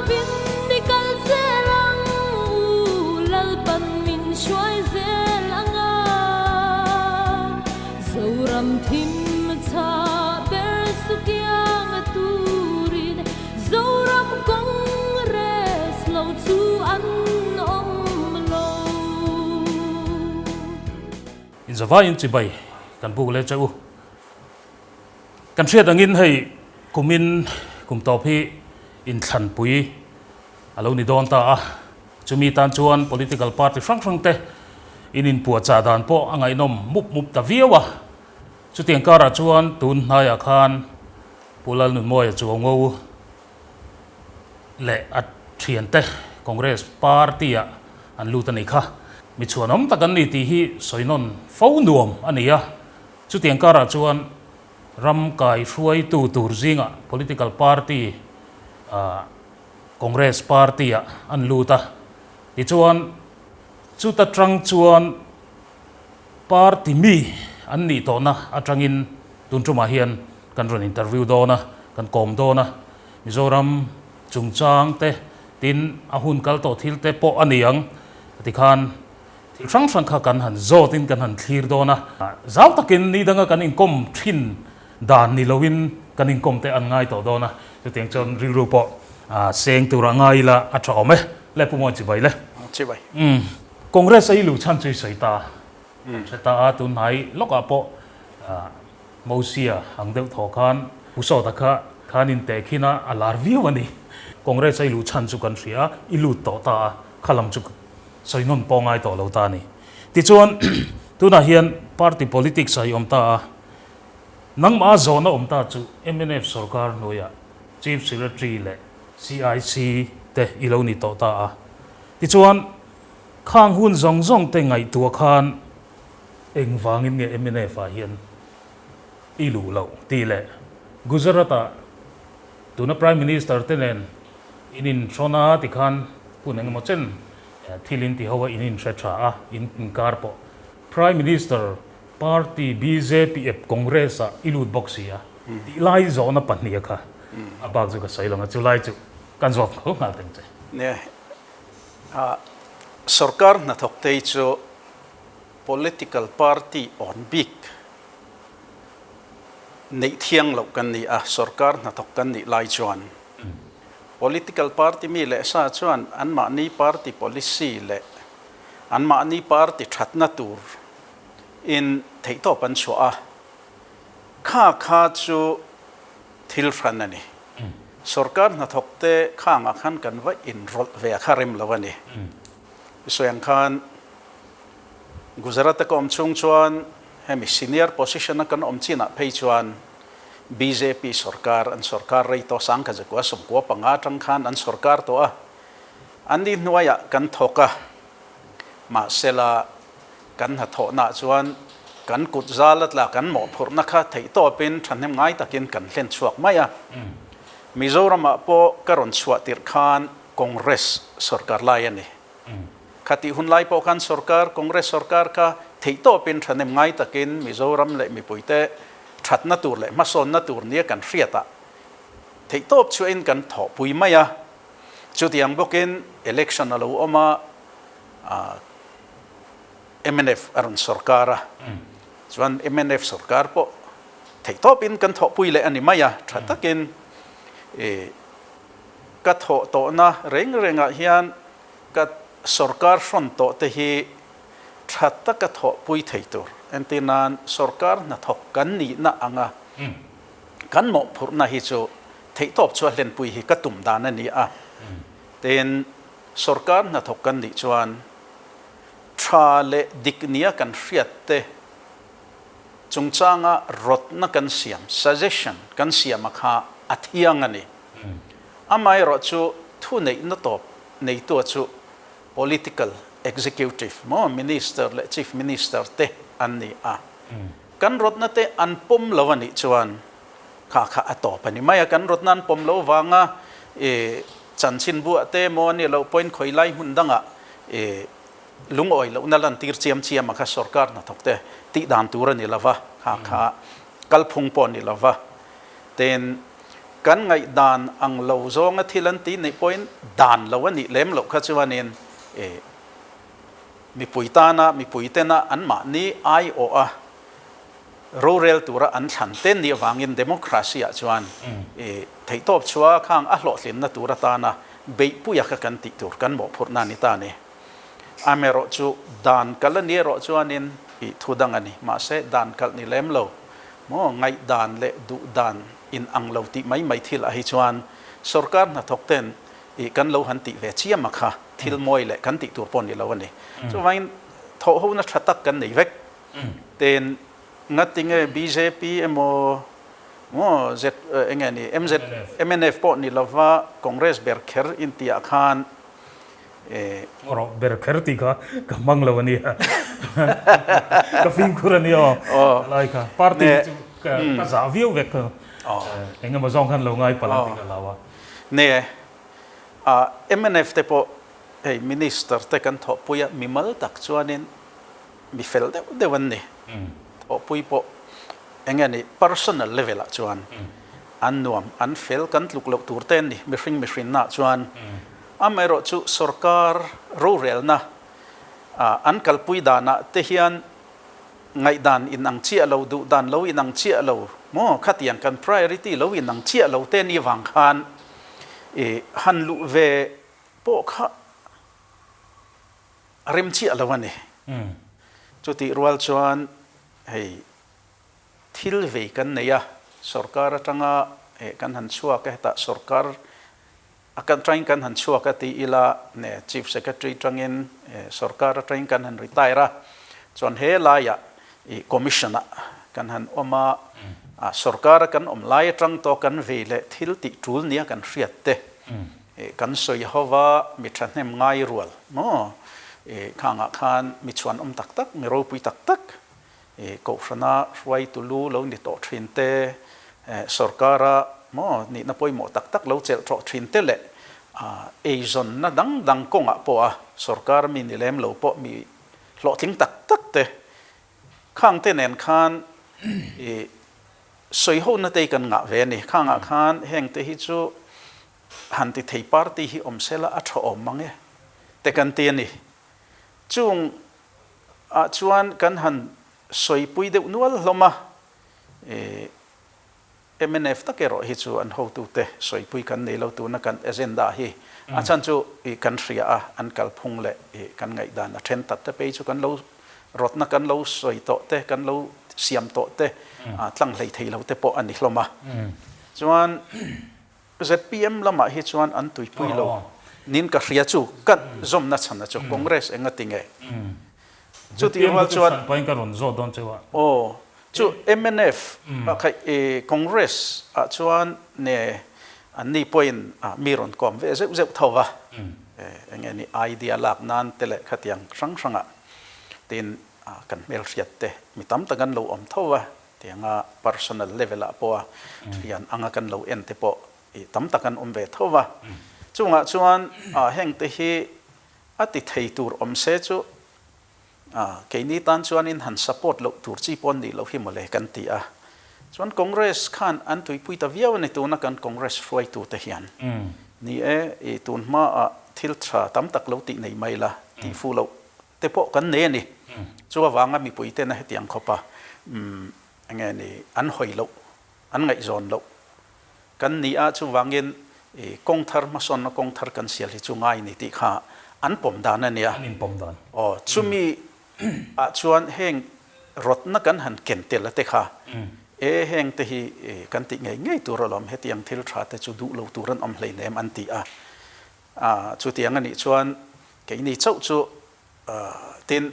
vin ni kal zelang lal pan min shwai zelanga zoram thim cha ber sukyang turin zoram kongres lo chu an om lo in zawai in chibai kan bu le chau kan hriat angin hei kumin kum to phi in thlan pui alo ni don ta a chumi tan chuan political party frang te in pu cha dan po angai nom mup ta viawa chu tiang kara chuan tun hnaia khan pulal nun moi chu ngo le at thian te congress party a an lu ta nei kha mi chuanom takan ni ti hi soinon fo nuam ania chu tiang kara chuan ram kai hruai tu tur zinga political party congress party a an luta ti chuan chu ta trang chuan party mi an ni to na atangin tuntuma hian kan ron interview dona kan kom dona mizoram chungchang te tin ahun kal to thil te po aniang ti khan thil sang kha kan han zo tin kan han thlir dona zau takin ni danga kan in kom thin dan ni lowin kan in kom te an ngai to dona chu tiang chon ri ru po seng tu ra ngai la a thome le pu mo chi bai le chi bai congress ai lu chan chui sai ta ta a tu nai loka po mosia ang deu tho khan uso ta khan in te khina alar view ani congress ai lu chan chu kan ria ilu to ta khalam chu soinon pongai to lo ta ni ti chuan tu na hian party politics ai om ta nang ma zona om ta chu MNF sarkar noya chief secretary le CIC te ilo ni to ta ti chuan khang hun zong te ngai tu khan engwangin nge MNF a hian ilu lo ti le Gujarata tuna prime minister tenen inin thona ti khan puneng mo chen thilin ti hawa inin thretra in karpo prime minister party BJP congress a ilut boxia ti lai zona pahnia kha abak ju ka sailanga chulai chu kan zop ko ngal teng che ne sarkar na thok tei chu political party on big nei thiang lo kan ni sarkar na thok kan ni lai chuan political party mi le sa chuan an ma ni party policy le an ma ni party thatna tur in thei to pan chua kha chu thil ran ani sarkar na thok te khang a khan kan va in rol ve kharim lawani soyang khan Gujarat ko omchung chuan hemi senior position kan omchina phei chuan BJP sarkar an sarkar rei to sang ka jakwa som ko panga tang khan an sarkar to ani nuaya kan thoka ma sela kan ha tho na chuan kan kut zalat la kan mo phurna kha thei to pen thanem ngai takin kan hlen chuak maya Mizoram po karon chua tir khan congress sarkar lai ani khati hun lai po khan sarkar congress sarkar ka thei to pen thanem ngai takin Mizoram le mi puite thatna tur le mason na tur nia kan hriata thei top chuin kan tho pui maya chu tiang bokin election alo oma MNF aron sarkara chuan MNF sarkar po thei top in kan tho pui le ani maya thatakin ka tho to na renga hian ka sarkar front to te hi thatta ka tho pui thei tur entinan sarkar na thok kan ni na anga kan mo phur na hi chu thei top chu len pui hi ka tum dan ani ten sarkar na thok kan ni chuan tha le diknia kan hriat te chungchanga rotna kan siam suggestion kan siam kha athiang ani amai ro chu thu nei na top nei to chu political executive mo minister le chief minister te anni kan rotna te anpom lawani chuan kha atopani maya kan rotnan pom lo wanga chanchin bu ate mo ni lo point khoilai hundanga lungoi lo nalan tir chiam kha sarkar na thokte ti dan tur ni lawa kha kalphung pon ni lawa ten กันไงดานอังเราซองที่ลันตีในพอยน์ดานเราวันนี้เล่มเราคัจจุบันนี้มีปุ๋ยตานะมีปุ๋ยเตนะอันมานี้ไอโออะรูเรลตัวอันฉันเต้นนี่วางินเดโมคราซีอ่ะจวนไทยตบชัวข้างอัลลอฮ์สินนะตัวตานะเบย์ผู้อยากกันติดตัวกันบอกพูดนานิตานี่อเมริกาดานกัลนี่รอจวนินทุดังอันนี้มาเสดานกัลนี่เล่มเราโม่ไงดานเลดูดานอินอังเราติไม่ทิลอหิจวนสุรการนัทกเต้นกันเราหันติเวชียมักฮะทิลมวยเลยกันติตัวปนนี่เราวันนี้จวนทอหูนัทตักกันนี่เวกเต้นงัดติงBJPโมเจ็ดเงี้ยนี่MNF ปนนี่เราว่าคอนเกรสเบอร์เคอร์อินที่อาคารorang berkerti ka gamang lawan ni ka film kuran ni like party ka zavio vek enga mazong kan lo ngai palang ti lawa ne MNF te po hey minister te kan tho puya mimal tak chuanin mi fel de wan ni tho pui po enga ni personal level a chuan an nuam an fel kan tluk lok tur ten ni mi hring na chuan amero chu sarkar rural na an kalpui dana te hian ngai dan in ang chia lo du dan lo in ang chia lo mo khatiang kan priority lo in ang chia lo te ni wang khan han lu ve po kha rim chia lo ani chu ti rual chuan hei thil ve kan neya sarkar atanga kan han chua ka ta sarkar akan train kan han chua ka ti ila ne chief secretary trangin sarkar train kan han retire chon he la ya commissioner kan han oma sarkar kan lai trang to kan vele thil ti tul nia kan riat te kan soi hawa mi thanem ngai rual no khanga khan mi chuan tak tak mi ro pui tak tak ko frana rwai tulu lo ni to thin te sarkara mo ni na poi mo tak tak lo chel tro thin te le zon na dang kong a po a sarkar mi ni lem lo po mi lo tling tak tak te khang te nen khan soi ho na te kan nga ve ni khang a khan heng te hi chu han ti thei party hi om sela a tho om mangi te kan te ni chung a chuan kan han soi pui de nual hloma MNF ta kero hi chu an ho tu te soi pui kan nei lo tu na kan agenda hi a chan chu kan ria a an kal phung le kan ngai dan a then tat te pe chu kan lo rot na kan lo soi to te kan lo siam to te tlang lei thei lo te po an ni hloma chuan ZPM lama hi chuan an tui pui lo nin ka ria chu kan zom na chana chu congress enga tinge chu ti wal chuan pain ka ron zo don chewa chu MNF kai congress a chuan ne an ni point miron kom ve zeu thawa enge ni idea lak nan tele khatiang sang tin kan mel riat te mitam tagan lo om thawa tianga personal level a po rian anga kan lo en te po tam takan ve thawa chunga chuan heng te hi ati thei tur om se chu cái ní tan chuan in han support lo tur chi pon ni lo hi mole kan ti a chuan congress khan an tui pui ta viau ni tu na kan congress froi tu te hian ni tun ma thil tha tam tak lo ti nei mai la ti fu lo te po kan ne ni chuwa wanga mi pui te na hetiang khopa ange ni an hoi lo an ngai zon lo kan ni a chu wangin kong thar ma son na kong thar kan sial hi chu ngai ni ti kha an pom dan ania an pom dan chumi a chuan heng rot na kan han ken tel te kha heng te hi kan ti ngai tur lom hetiang thil tha te chu du lo turan om hlei nem an ti chu tiang ani chuan ke ni chau chu tin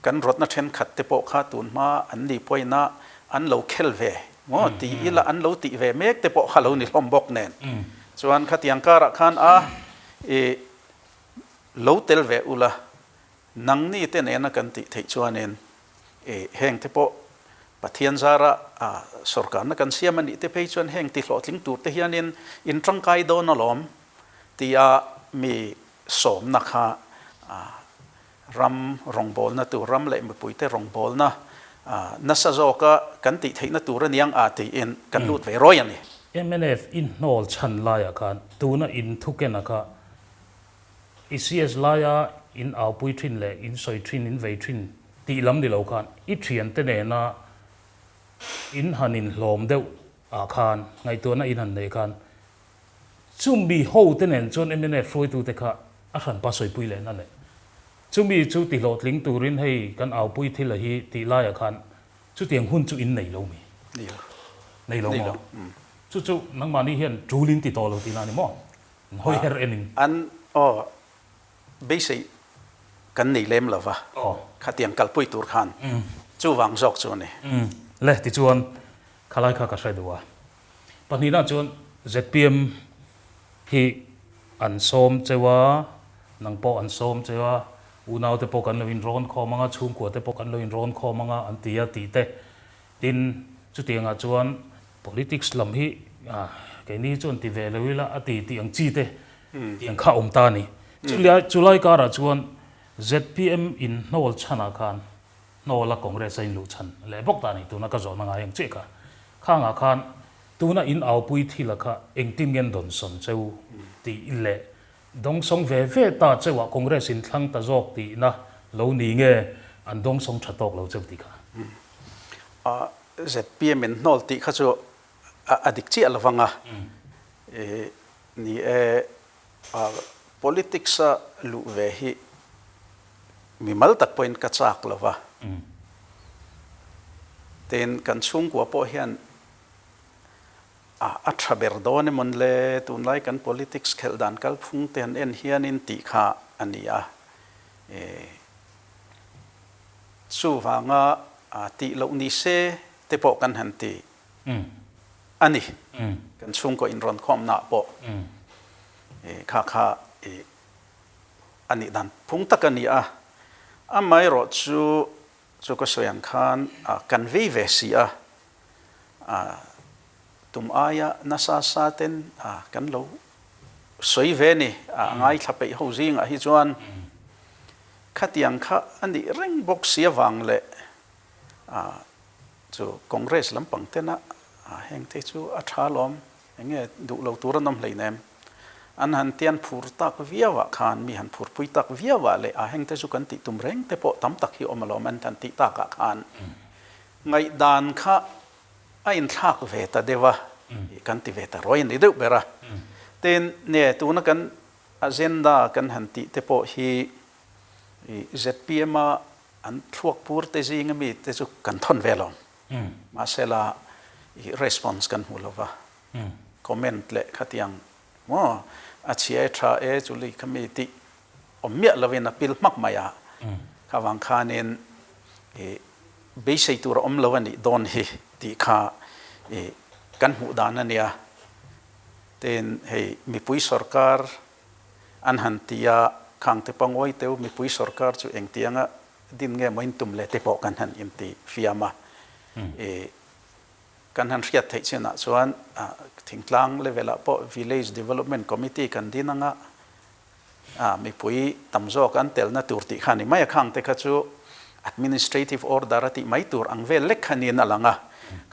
kan rot na then khat te po kha tun ma an ni poina an lo khel ve mo ti ila an lo ti ve mek te po kha lo ni hlom bok nen chuan khatiang kara khan lo tel ve ula nang ni te ne na kan ti thei chuanin heng te po pathian zara sarkar na kan siam ani te phei chuan heng ti hlo tling tur te hianin in tangkai do na lom tia mi som na kha ram rongbol na tu ram le mi puite rongbol na na sa zo ka kan ti thei na tur niang a ti in kan lut ve roi ani MNF in nol chan laya kan tuna in thuken aka ECS laya in au pui thin le in soi thin in vei thin ti lam ni lo kan I thian te ne na in hanin hlom deuh a khan ngai to na in han nei kan chumbi ho te nen chon MNF froi tu te kha a khan pa soi pui le na le chumbi chu ti lot ling turin hei kan au pui thil la hi ti laya khan chu tiang hun chu in nei lo mi nei lo mo chu nang mani hian trulin ti to lo ti na ni mo hoi her enin an basic kan nei lem lova khatiang kalpui tur khan chu wang jok chu ne le ti chuan khalai kha ka sai duwa panina chuan ZPM hi an som chewa nang po an som chewa unau te po kan lo in ron kho manga chung ko te po kan lo in ron kho manga an tia ti te tin chu tianga chuan politics lam hi cái ní chuan ti ve lewila ati ti ang chi te ti ang kha ta ni chulai ka ra chuan ZPM in nol chana khan nola congress in lu chan le bok ta ni tu na ka zo na nga yang che ka kha nga khan tu na in au pui thi la kha eng tin gen don son cheu ti le dong song ve ve ta chewa congress in thlang ta jok ti na lo ni nge an dong song thatok lo cheu ti ka ZPM in nol ti kha chu adik chi alwanga ni politics lu ve hi mi mal tak point ka chak lawa ten kan chung ko po hian a traber don mon le tun lai kan politics khel dan kal phung ten en hian in ti kha ania chu wanga ti lo ni se te po kan han ti ani kan chung ko in ron khom na po kha ani dan phung tak ania amai ro chu ko soyan khan kan ve ve si tum aya nasa sa ten kan lo soi ve ni ngai thape ho jing hi chuan khatiang kha ani reng box sia wang le chu congress lampang tena heng te chu a tha lom enge du lo turanam leinem an han tian phur tak viawa khan mi han phur pui tak viawa le a heng te chu kan ti tum reng te po tam tak hi omalom an tan ti ta ka khan ngai dan kha a in thak ve ta dewa kan ti ve ta roin ni deu bera ten ne tu na kan agenda kan han ti te po hi ZPM an thuak pur te jing mi te chu kan thon velom ma sela response kan hulova comment le khatiang mo achia tha chuli committee omia lovena pil mak maya khawang khanin be sei tur om lovani don hi ti kha kan hu dan ania ten hei mi pui sarkar an han tia khang te pangoi teu mi pui sarkar chu eng tianga din nge moin tum le te po kan han im ti fiama kan han riat thei chena chuan thingtlang level po village development committee kan dinanga mi pui tamzo kan tel na tur ti khani mai khang te kha chu administrative order ati mai tur ang vel lek khani na langa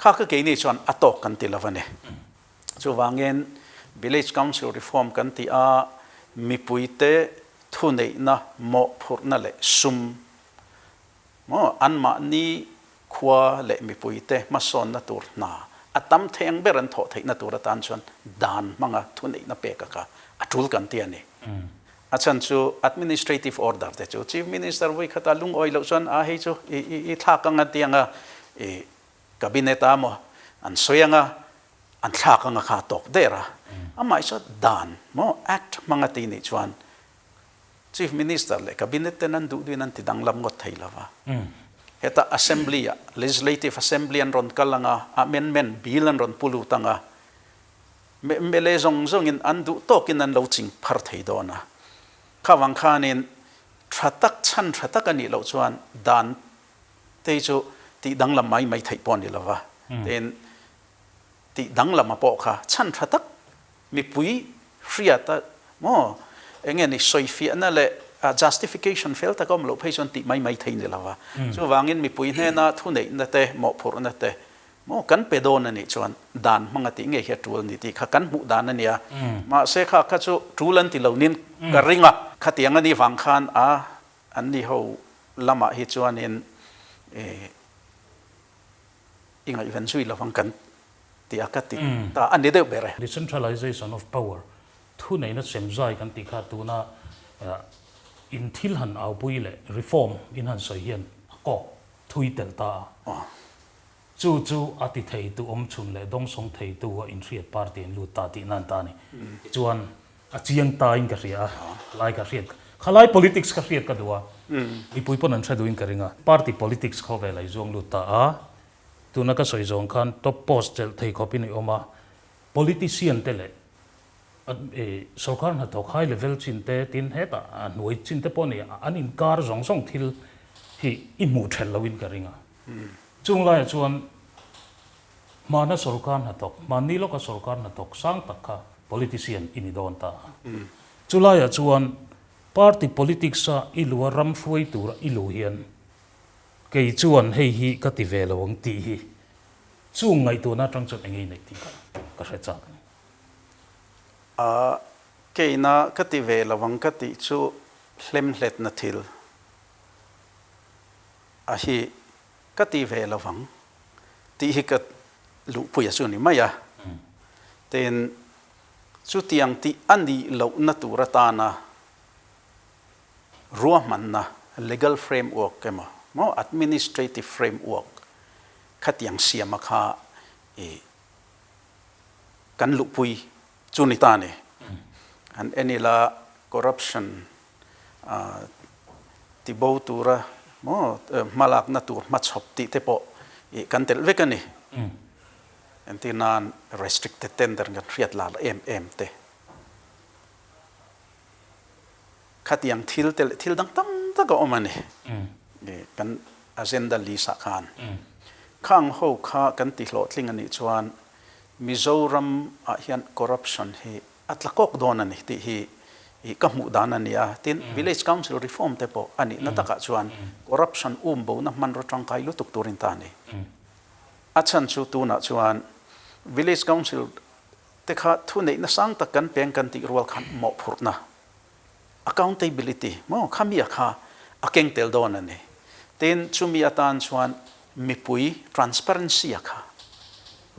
kha ka ke ni chuan atok kan ti lawane chu wangen village council reform kan ti mi pui te thu nei na mo phur na le sum mo an ma ni khwa le mi pui te ma son na tur na atam theng beran tho thei na tur atan chuan dan manga thu nei na pe ka atul kan ti ani achan chu administrative order te chu chief minister voi khata lung oi lo chuan a hei chu i tha ka nga tianga cabinet amo an soyanga an tha ka nga kha tok dera amai so dan mo act manga ti ni chuan chief minister le cabinet te nan du nan ti dang lam ngot thei lawa heta assembly legislative assembly an ron kalanga amendment bill an ron pulu tanga mele zong in andu tokin an lo ching phar thei dona khawang khanin thatak ani lo chuan dan te chu ti danglam mai thei pon ni lawa ten ti danglam po kha chan thatak mi pui hriata mo enge ni soifi na le justification fail ta kom lo phei chon ti mai thei ni lawa chu wangin mi pui hne na thu nei na te mo phur na te mo kan pe don ani chuan dan mangati nge he tul ni ti kha kan mu dan ania ma se kha kha chu tulan ti lo nin ka ringa khatiang ani wang khan a an ni ho lama hi chuan in inga even sui la wang kan ti akati ta an ni de bere decentralization of power thu nei na semzai kan ti kha tu na in thil han au pui le reform in han soi hian ko thui tel ta chu ati thei tu om chun le dong song thei tu wa in riat party in lu ta ti nan ta ni chuan a chiang ta in ka ria lai ka riat khalai politics ka riat ka duwa i pui pon an thadu in ka ringa party politics kho ve lai zong lu ta a tu na ka soi zong khan top post tel thei khopi ni oma politician tele sarkar na thok high level chin te tin heta noi chin te poni an in kar zong song thil hi i mu thel lawin ka ringa chung lai chuan mana sarkar na thok mani lo ka sarkar na thok sang takha politician ini don ta chulai chuan party politics a ilua ram fuai tur ilu hian kei chuan hei hi ka ti ve lawang ti hi chung ngai tu na tang chot engei nei ti ka hre cha keina kati ve lawang kati chu hlem hlet na thil a hi kati ve lawang ti hi ka lu puya chu ni maya ten chu tiang ti ani lo na tura ta na ruah man na legal framework kema mo administrative framework khatiang siama kha kan lu pui chunitane and enila corruption ti bo tura mo malak na tur machhop ti te po kan tel vekani antinan restricted tender ngan riat la te khatiang thil dang tam ta go omani kan agenda li sa khan khang ho kha kan ti hlo tling ani chuan Mizoram a hian corruption hi atlakok don ani ti hi ka mu dan ani a tin village council reform te po ani nataka chuan corruption bo na man ro tang kai lu tuk turin ta ni achan chu tu na chuan village council te kha thu nei na sang ta kan peng kan ti rol khan mo phurna accountability mo khamia kha akeng tel don ani tin chumi atan chuan mipui transparency kha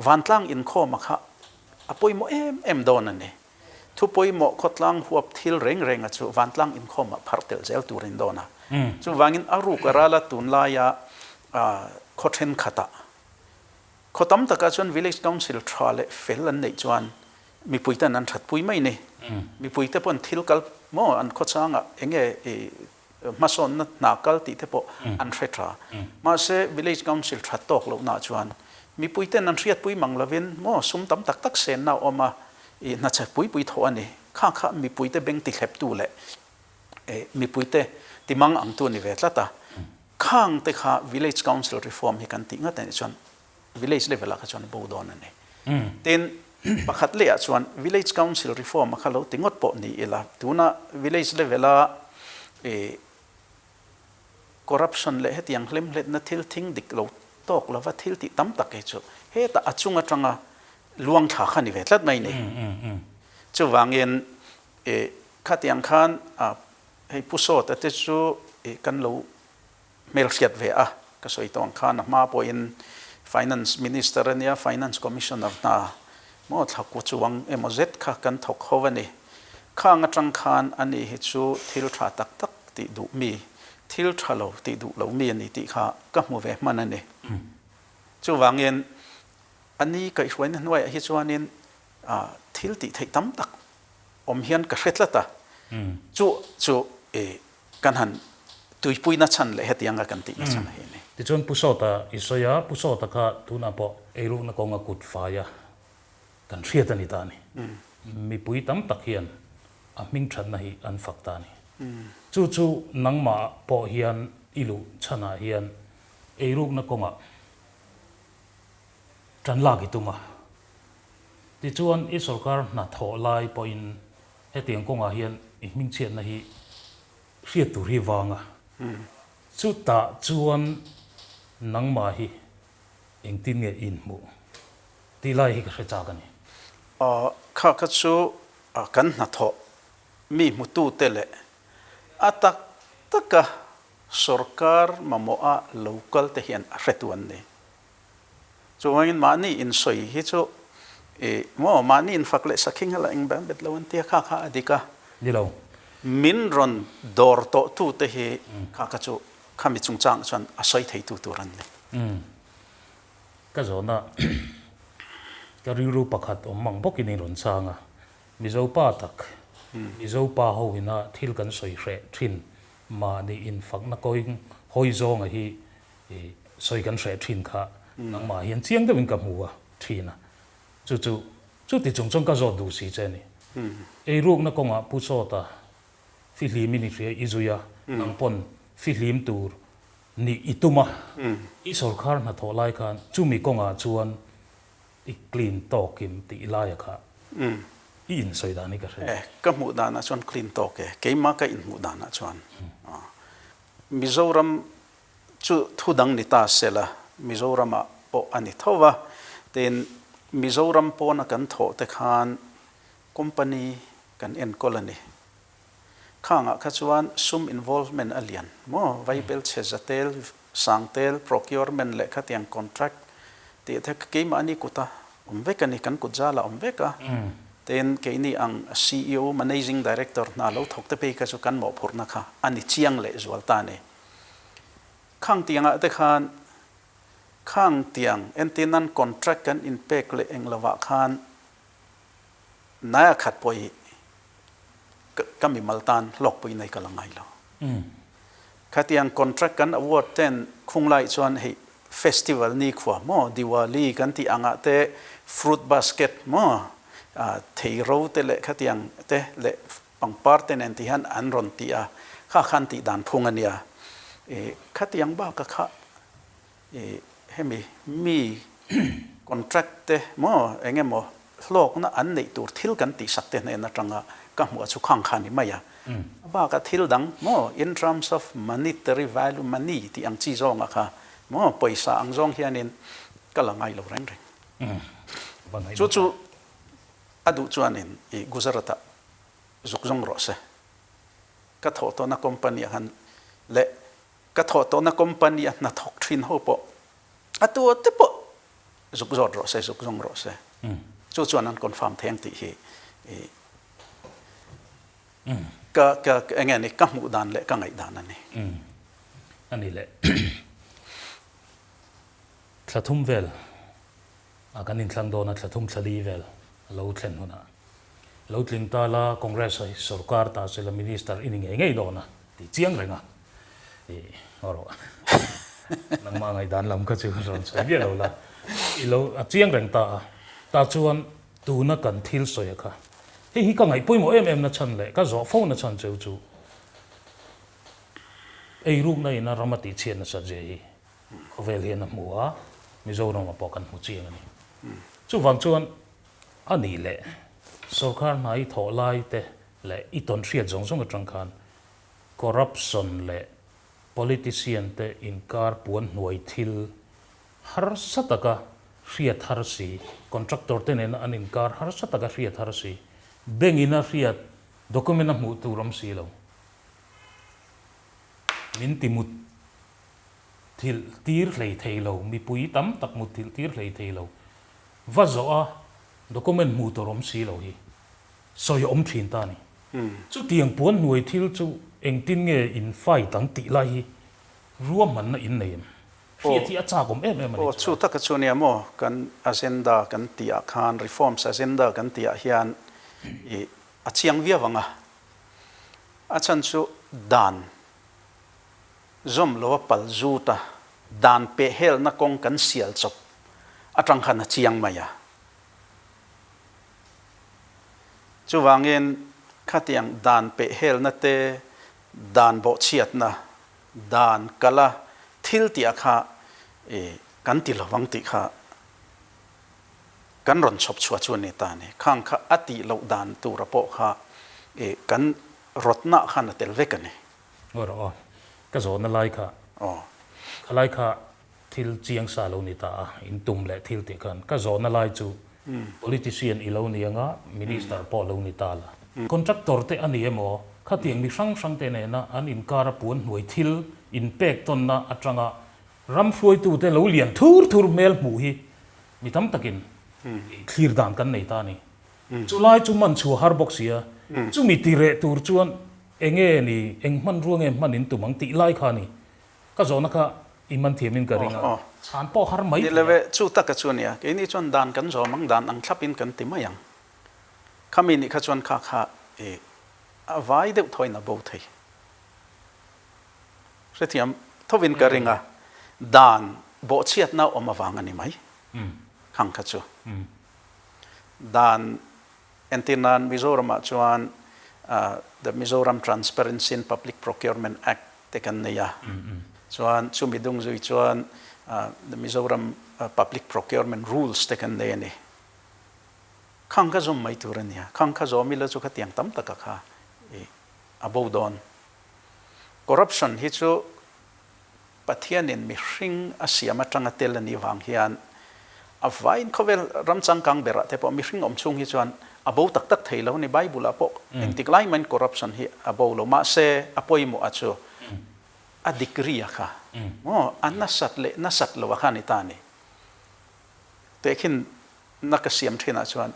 vantlang in kho makha apoi mo em don ani thu poi mo khotlang huap thil reng chu vantlang in kho ma phartel zel turin dona chu wangin aru karala tunla ya khothen khata khotam taka chon village council thale fel an nei chuan mi puita nan that pui mai ne mi puita pon thil kal mo an khochanga enge mason na nakal ti te po an thretra ma se village council that tok lo na chuan mi puiten an riat pui manglavin mo sum tam tak sen na oma na cha pui tho ani kha mi puite beng ti khlep tu le mi puite ti mang ang tu ni vetlata khang te kha village council reform hi kan ti nga tan chuan village level ka chuan bo don ani ten pakhat le chuan village council reform kha lo tingot po ni ela tuna village level a corruption le hetiang hlem let na thil thing dik lo tok lova thil ti tam tak he chu he ta achunga tanga luang tha khani ve tlat mai nei chu wangin khatiang khan hei puso ta te chu kan lo mel khiat ve a ka soi tong khan ma po in finance minister ania finance commissioner na mo thla ku chuang emozet kha kan thok howani khang atang khan ani hi chu thil tha tak ti du mi thil thalo ti du lo mi ani ti kha ka mu ve manani chu wangin ani kai hruain hnuai hi chuanin thil ti thei tam tak om hian ka hretlata chu kan han tuipui na chan le hetianga kan ti na chan he ne ti chon pusota isoya pusota kha tuna po eru na konga kut faya kan hriat ani ta ni mi pui tam tak hian a ming than na hi an fakta ni chu nangma po hian ilu chana hian eru na konga tran la gi tuma ti chuan i sarkar na tho lai point hetiang konga hian i ming chen na hi hriat tu ri wanga chu ta chuan nangma hi eng tin nge in mu ti lai hi ka hre cha kan ni kha ka chu kan na tho mi mutu tele atak taka sarkar mamoa local te hian hretuan ne chu wangin mani in soi hi chu mo mani in fakle saking hala eng ban bet lawan tia kha adika ni lo min ron dor to tu te hi kha ka chu khami chung chang chan asoi thei tu turan ne ka zo na ka ru pakhat om mang bokin in ron changa mizo pa tak mizo pa ho ina thil kan soi hre thin ma ni in fak na koing hoi zong a hi soi kan hre thin kha nang ma hian chiang de win ka hmuwa thina chu ti chung chung ka zo du si che ni ei ruk na konga pu so ta fi hlim ni hre izuya nang pon fi hlim tur ni ituma I sarkar na tho lai khan chu mi konga chuan I clean tokim ti lai kha I in soi da ni ka hre ka mu da na chuan clean to ke ma ka in mu da na chuan Mizoram chu thu dang ni ta sela Mizoram a po ani thowa ten Mizoram po na kan tho te khan company kan en colony khanga kha chuan sum involvement alian mo vaibel chezatel sangtel procurement le khatiang contract ti the ke ma ni kuta vekani kan kutjala veka ten ke ni ang CEO managing director na lo thok te pe ka chu kan mo phurna kha ani chiang le zwal ta ne khang tianga te khan khang tiang entinan contract kan in pek le englawa khan na khat poi kami maltan lok poi nei kalangai lo khatiang contract kan award ten khunglai chuan hei festival ni khwa mo Diwali kan ti anga te fruit basket mo thei ro te le khatiang te le pangpar te nen ti han an ron ti a kha khan ti dan phung ania khatiang ba ka kha hemi mi contract te mo engemo hlok na an nei tur thil kan ti sakte ne na tanga ka mu chu khang khani maya ba ka thil dang mo in terms of monetary value money ti ang chi zonga kha mo paisa ang zong hianin kalangai lo reng reng chu adu chuanin Gujarata zukjong ro se ka tho to na company han le ka tho to na company na thok thin ho po atu te po zukjor ro se zukjong ro se chu chuanan confirm theng ti hi ka enge ni ka mu dan le ka ngai dan ani ani le thlathum vel akanin thlang do na thlathum thali vel lo thlen huna lo tling ta la congress ai sarkar ta sela minister ining ngei do na ti chiang renga oro nang ma ngai dan lam ka chu ron sai bia lo la I lo a chiang reng ta chuan tu na kan thil soi kha hi ka ngai poimo em na chan le ka zo phone na chan cheu chu ei ruk na ina ramati chen na sa je hi khovel hian na muwa Mizoram ma pokan mu chiang ani chu wang chuan ani le sarkar nai tho lai te le I ton hriat zong zong atang khan corruption le politician te inkar puan hnuai thil har sataka hriat har si contractor te nen an inkar har sataka hriat har si bengina hriat document mu turam si lo min timut thil tir hlei thei lo mi pui tam tak mu thil tir hlei thei lo va zo a document mu torom si lo hi soi om thin ta ni chu tiang puan hnuai thil chu eng tin nge in fai tang ti lai hi ruam man na in nei Fiat ti acha kom em chu taka chunia mo kan agenda kan tia khan reforms agenda kan tia hian a chiang via wanga a chan chu dan zom lo pal zuta dan pe hel na kong kan sial chop atang khan chiang maya chu wangin khatiang dan pe hel na te dan bo chiat na dan kala thil tia kha kan ti lawang ti kha kan ron chop chua chu ni ta ni khang kha ati lo dan tu ra po kha kan rotna khan tel vekani oro ka zo na lai kha khalai kha thil chiang sa lo ni ta in tum le thil te kan ka zona lai chu politician i lo ni anga minister po lo ni ta la contractor te ani emo khatiang mi sang te ne na an in kara pun hnuai thil in pek ton na atanga ram fruai tu te lo lian thur mel mu hi mi tam takin clear dan kan nei ta ni chulai chu man chu har box ya chu mi ti re tur chuan enge ni engman ruang em man in tumang ti lai kha ni ka zona kha iman thiamin ka ringa chan po har mai ni leve chu ta ka chuania ke ni chon dan kan zo mang dan ang thlapin kan ti mayang khami ni kha chon kha e avai deuh thoina bo thei rethiam thovin ka ringa dan bo chiat na omawang ani mai khang kha chu dan entinan Mizoram chuan the Mizoram Transparency and Public Procurement Act tekan neya chuan chumidung zui chuan the Mizoram Public Procurement Rules tekan ne ni khang ka zom mai turania khang kha zomi la chu khatiang tam taka kha e abodon corruption hi chu pathianin mi hring asiama tanga tel ani wang hian avain khovel ramchang kang bera te po mi hring om chung hi chuan abo tak theilo ni bible apo entiklai man corruption hi abo lo ma se apoi mo achu a degree kha mo nasat lo kha ni ta ni tekhin nakasiam thina chuan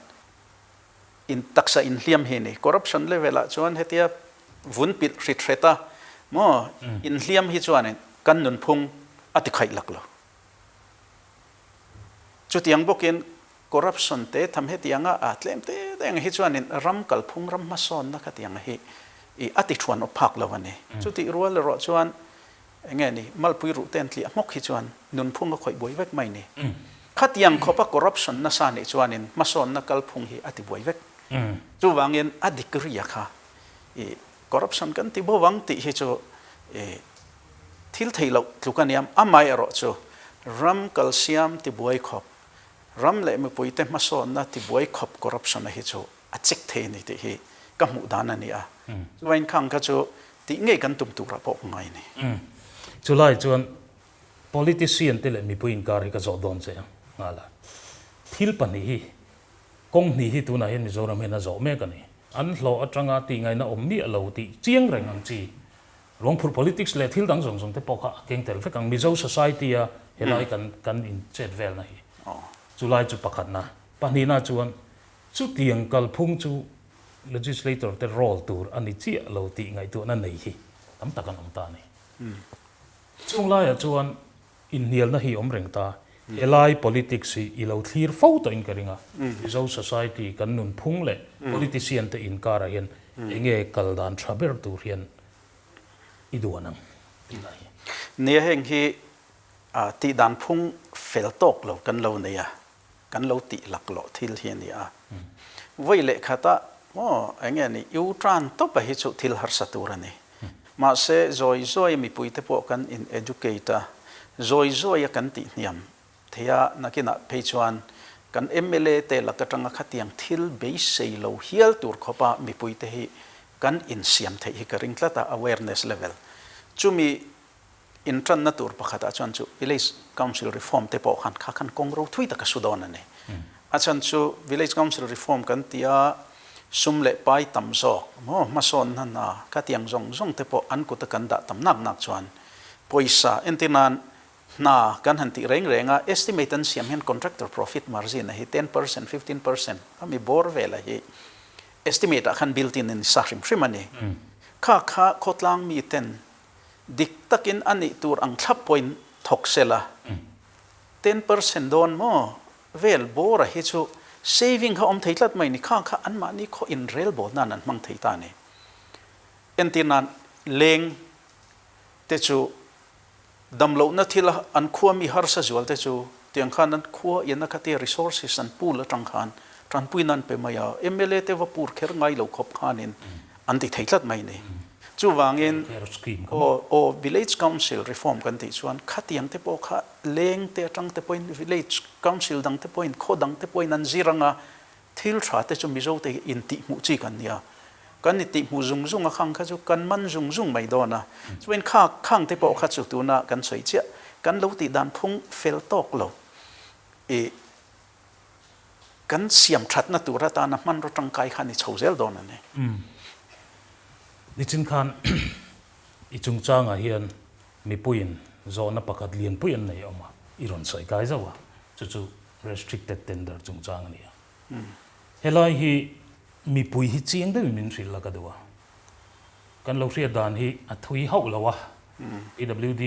in taksa in hliam he ni corruption level a chuan hetia vun pit hritheta mo in hliam hi chuan kan nun phung ati khai laklo chutiang bokin corruption te tham hetianga atlem te teng hi chuan in ram kal phung ram ma son na khatianga hi I ati thuan o phak lawani chuti rual ro chuan enge ni malpui ru ten tli amok hi chuan nun phung a khoi boi vek mai ni khatiang khopa corruption na sa ni chuan in ma son na kal phung hi ati boi vek chu wangin adikriya kha I corruption kan ti bo wang ti hi chu thil theilo tlukaniam amai ro chu ram calcium ti boi khop ram le me poite ma son na ti boi khop corruption hi chu achik the ni ti hi ka mu dan ani a chuain khang ka chu ti nge kan tum tu ra po ngai ni chulai chuan politician te le mi puin kar hi ka zo don che ngala thil pani hi kong ni hi tu na hen Mizoram hen a zo me ka ni an hlo atanga ti ngai na om mi alo ti chiang reng ang chi longphur politics le thil dang zong te pokha keng tel fe kang Mizo society a helai kan in chet vel na hi chulai chu pakhat na pani na chuan chu tiang kal phung chu legislator te role tur ani chi alo ti ngai tu na nei hi tam takan om ta ni chunglai a chuan in nial na hi om reng ta elai politics hi ilo thlir fo to in karinga Mizo society kan nun phung le politician te in kara hian enge kaldan thaber tur hian iduanang tinai nia heng hi ti dan phung fel tok lo kan lo neya kan lo ti lak lo thil hi ni a voi le khata mo enge ni u tran to pa hi chu thil har saturani ma se zoi mi puite po kan in educator zoi kan ti niam thea nakina peichuan kan MLA te lakatanga khatiang thil be sei lo hial tur khopa mi puite hi kan in siam thei hi ka ringtlata awareness level chumi in tran na tur pakhata chan chu village council reform te po khan kongro thui ta ka sudon ane achan chu village council reform kan tia sumle pai tamzo mo mason na ka tiang zong te po an ku ta kan da tam nak chuan poisa entinan na kan han ti renga estimate an siam hen contractor profit margin hi 10% 15% ami bor vela hi estimate khan built in sahrim shrimani kha khotlang mi ten dik takin ani tur ang thlap point thoksela 10% don mo vel bora hi chu saving ha om theitlat mai ni kha an ma ni kho in rel bo nan an mang theita ni entinan leng te chu damlo na thila an khuwa mi har sa zual te chu tiang khan an khuwa yana khati resources an pool atang khan tran puinan pe maya MLA te va pur kher ngai lo khop khanin an ti theitlat mai ni chu wangin o village council reform kan ti chuan khatiang te po kha leng te atang te point village council dang te point kho dang te point an ziranga thil tha te chu mizo te in ti mu chi kan nia kan ni ti mu zung a khang kha chu kan man zung mai dona chuin khang te po kha chu tu na kan soi chia kan lo ti dan phung fel tok lo e kan siam that na tura ta na man ro tang kai khan ni chhozel don ane ni chin khan I chung chang a hian mi puin zo na pakat lian puin nei oma iron sai kai zawa chu restricted tender chung chang ni helai hi mi pui hi chiang de min thil la ka dawa kan lo ria dan hi a thui hau lawa PWD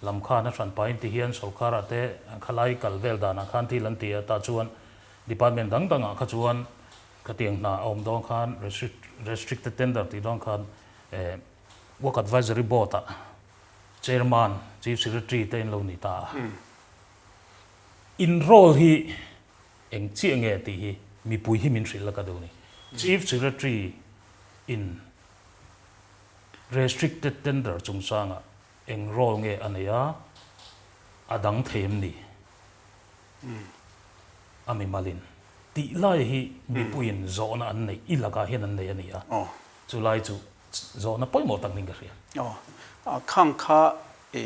lam kha na tran pain ti hian sarkar ate khalai kalvel dana khan ti lan ti ta chuan department dang dang a kha chuan ka tiang na om dong khan restricted tender ti dong khan work advisory board chairman chief secretary te in lo ni ta in role hi eng chi nge ti hi mi pui hi min thil la ka do ni chief secretary in restricted tender chung sanga eng role nge anaya adang them ni ami malin ti lai hi mi puin zo na an nei ilaga hian an nei ania chu lai chu zo na poi mo tak ning ka ria khang kha e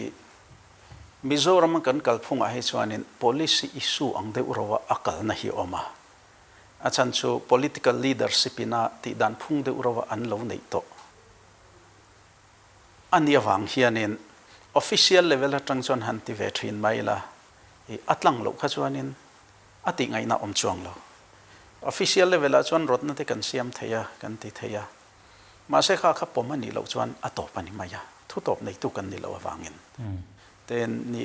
Mizoram kan kalphung a he chuanin policy issue ang de urawa akal na hi oma achan chu political leadership ina ti dan phung de urawa an lo nei to ania wang hianin official level atang chon han ti ve thin maila e atlang lo kha chuanin ati ngai na om chuang lo official level a chuan rot na te kan siam theya kan ti theya ma se kha kha pomani lo chuan atop ani maya thu top nei tu kan ni lo awangin then ni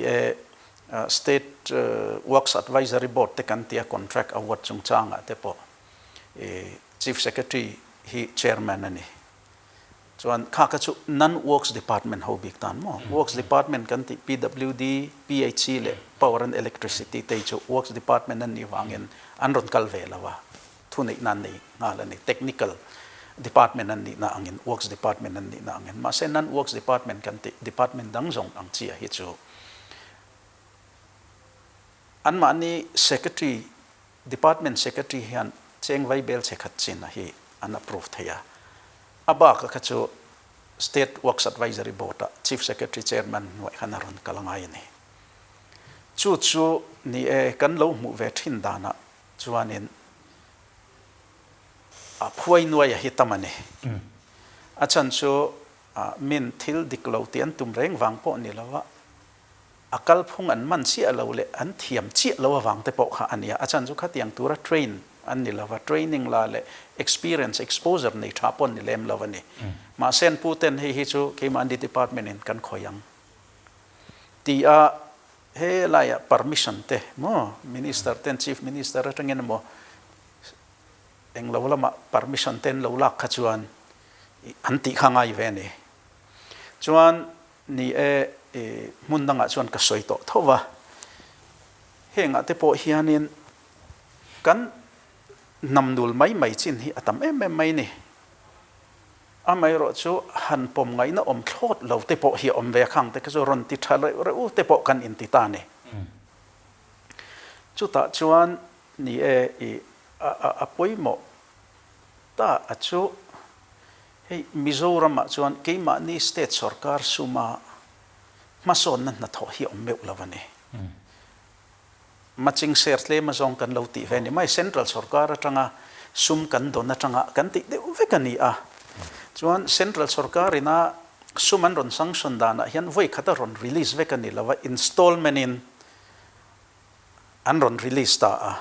state works advisory board te kan tia contract award chung changa te po chief secretary hi chairman ani chuan kha ka chu non works department ho big tan mo works department kan ti PWD PHC le power and electricity te chu works department an ni wangin anron kal velawa thu nei nan nei ngala ni technical department an ni na angin works department an ni na angin ma se non works department kan ti department dang jong ang chia hi chu an ma ni secretary department secretary hian cheng vai bel che khat chin a hi an approve theya aba ka chu state works advisory board chief secretary chairman noi khanaron kalangai ni chu ni kan lo mu ve thin dana chuanin a phuai nuai hi tamane achan chu min thil diklo tian tum reng wang po ni lawa akal phung an man si alo le an thiam chi lo wang te po kha ania achan chu kha tiang tura train an ni lawa training la le experience exposure nei thapon ni lem lawani ma sen puten hi chu ke man di department in kan khoyang ti a he la ya permission te mo minister ten chief minister atangin mo eng lo lama permission ten lo lak kha chuan anti khangai ve ni chuan ni mun danga chuan ka soi to thowa henga te po hianin kan namdul mai chin hi atam em mai ni amai ro chu han pom ngai na om thlot lo te po hi om ve khang te ka zo ron ti thal re u te po kan in ti ta ne chu ta chuan ni a poimo ta achu hei Mizoram chuan keima ni state sarkar suma mason na tho hi om meu lawani maching sertle ma zong kan lo ti ve ni mai central sarkar atanga sum kan don atanga kan ti de ve kan ni a chuan central sarkar ina suman ron sanction dana hian voi khata ron release ve kan ni lawa installment in an ron release ta a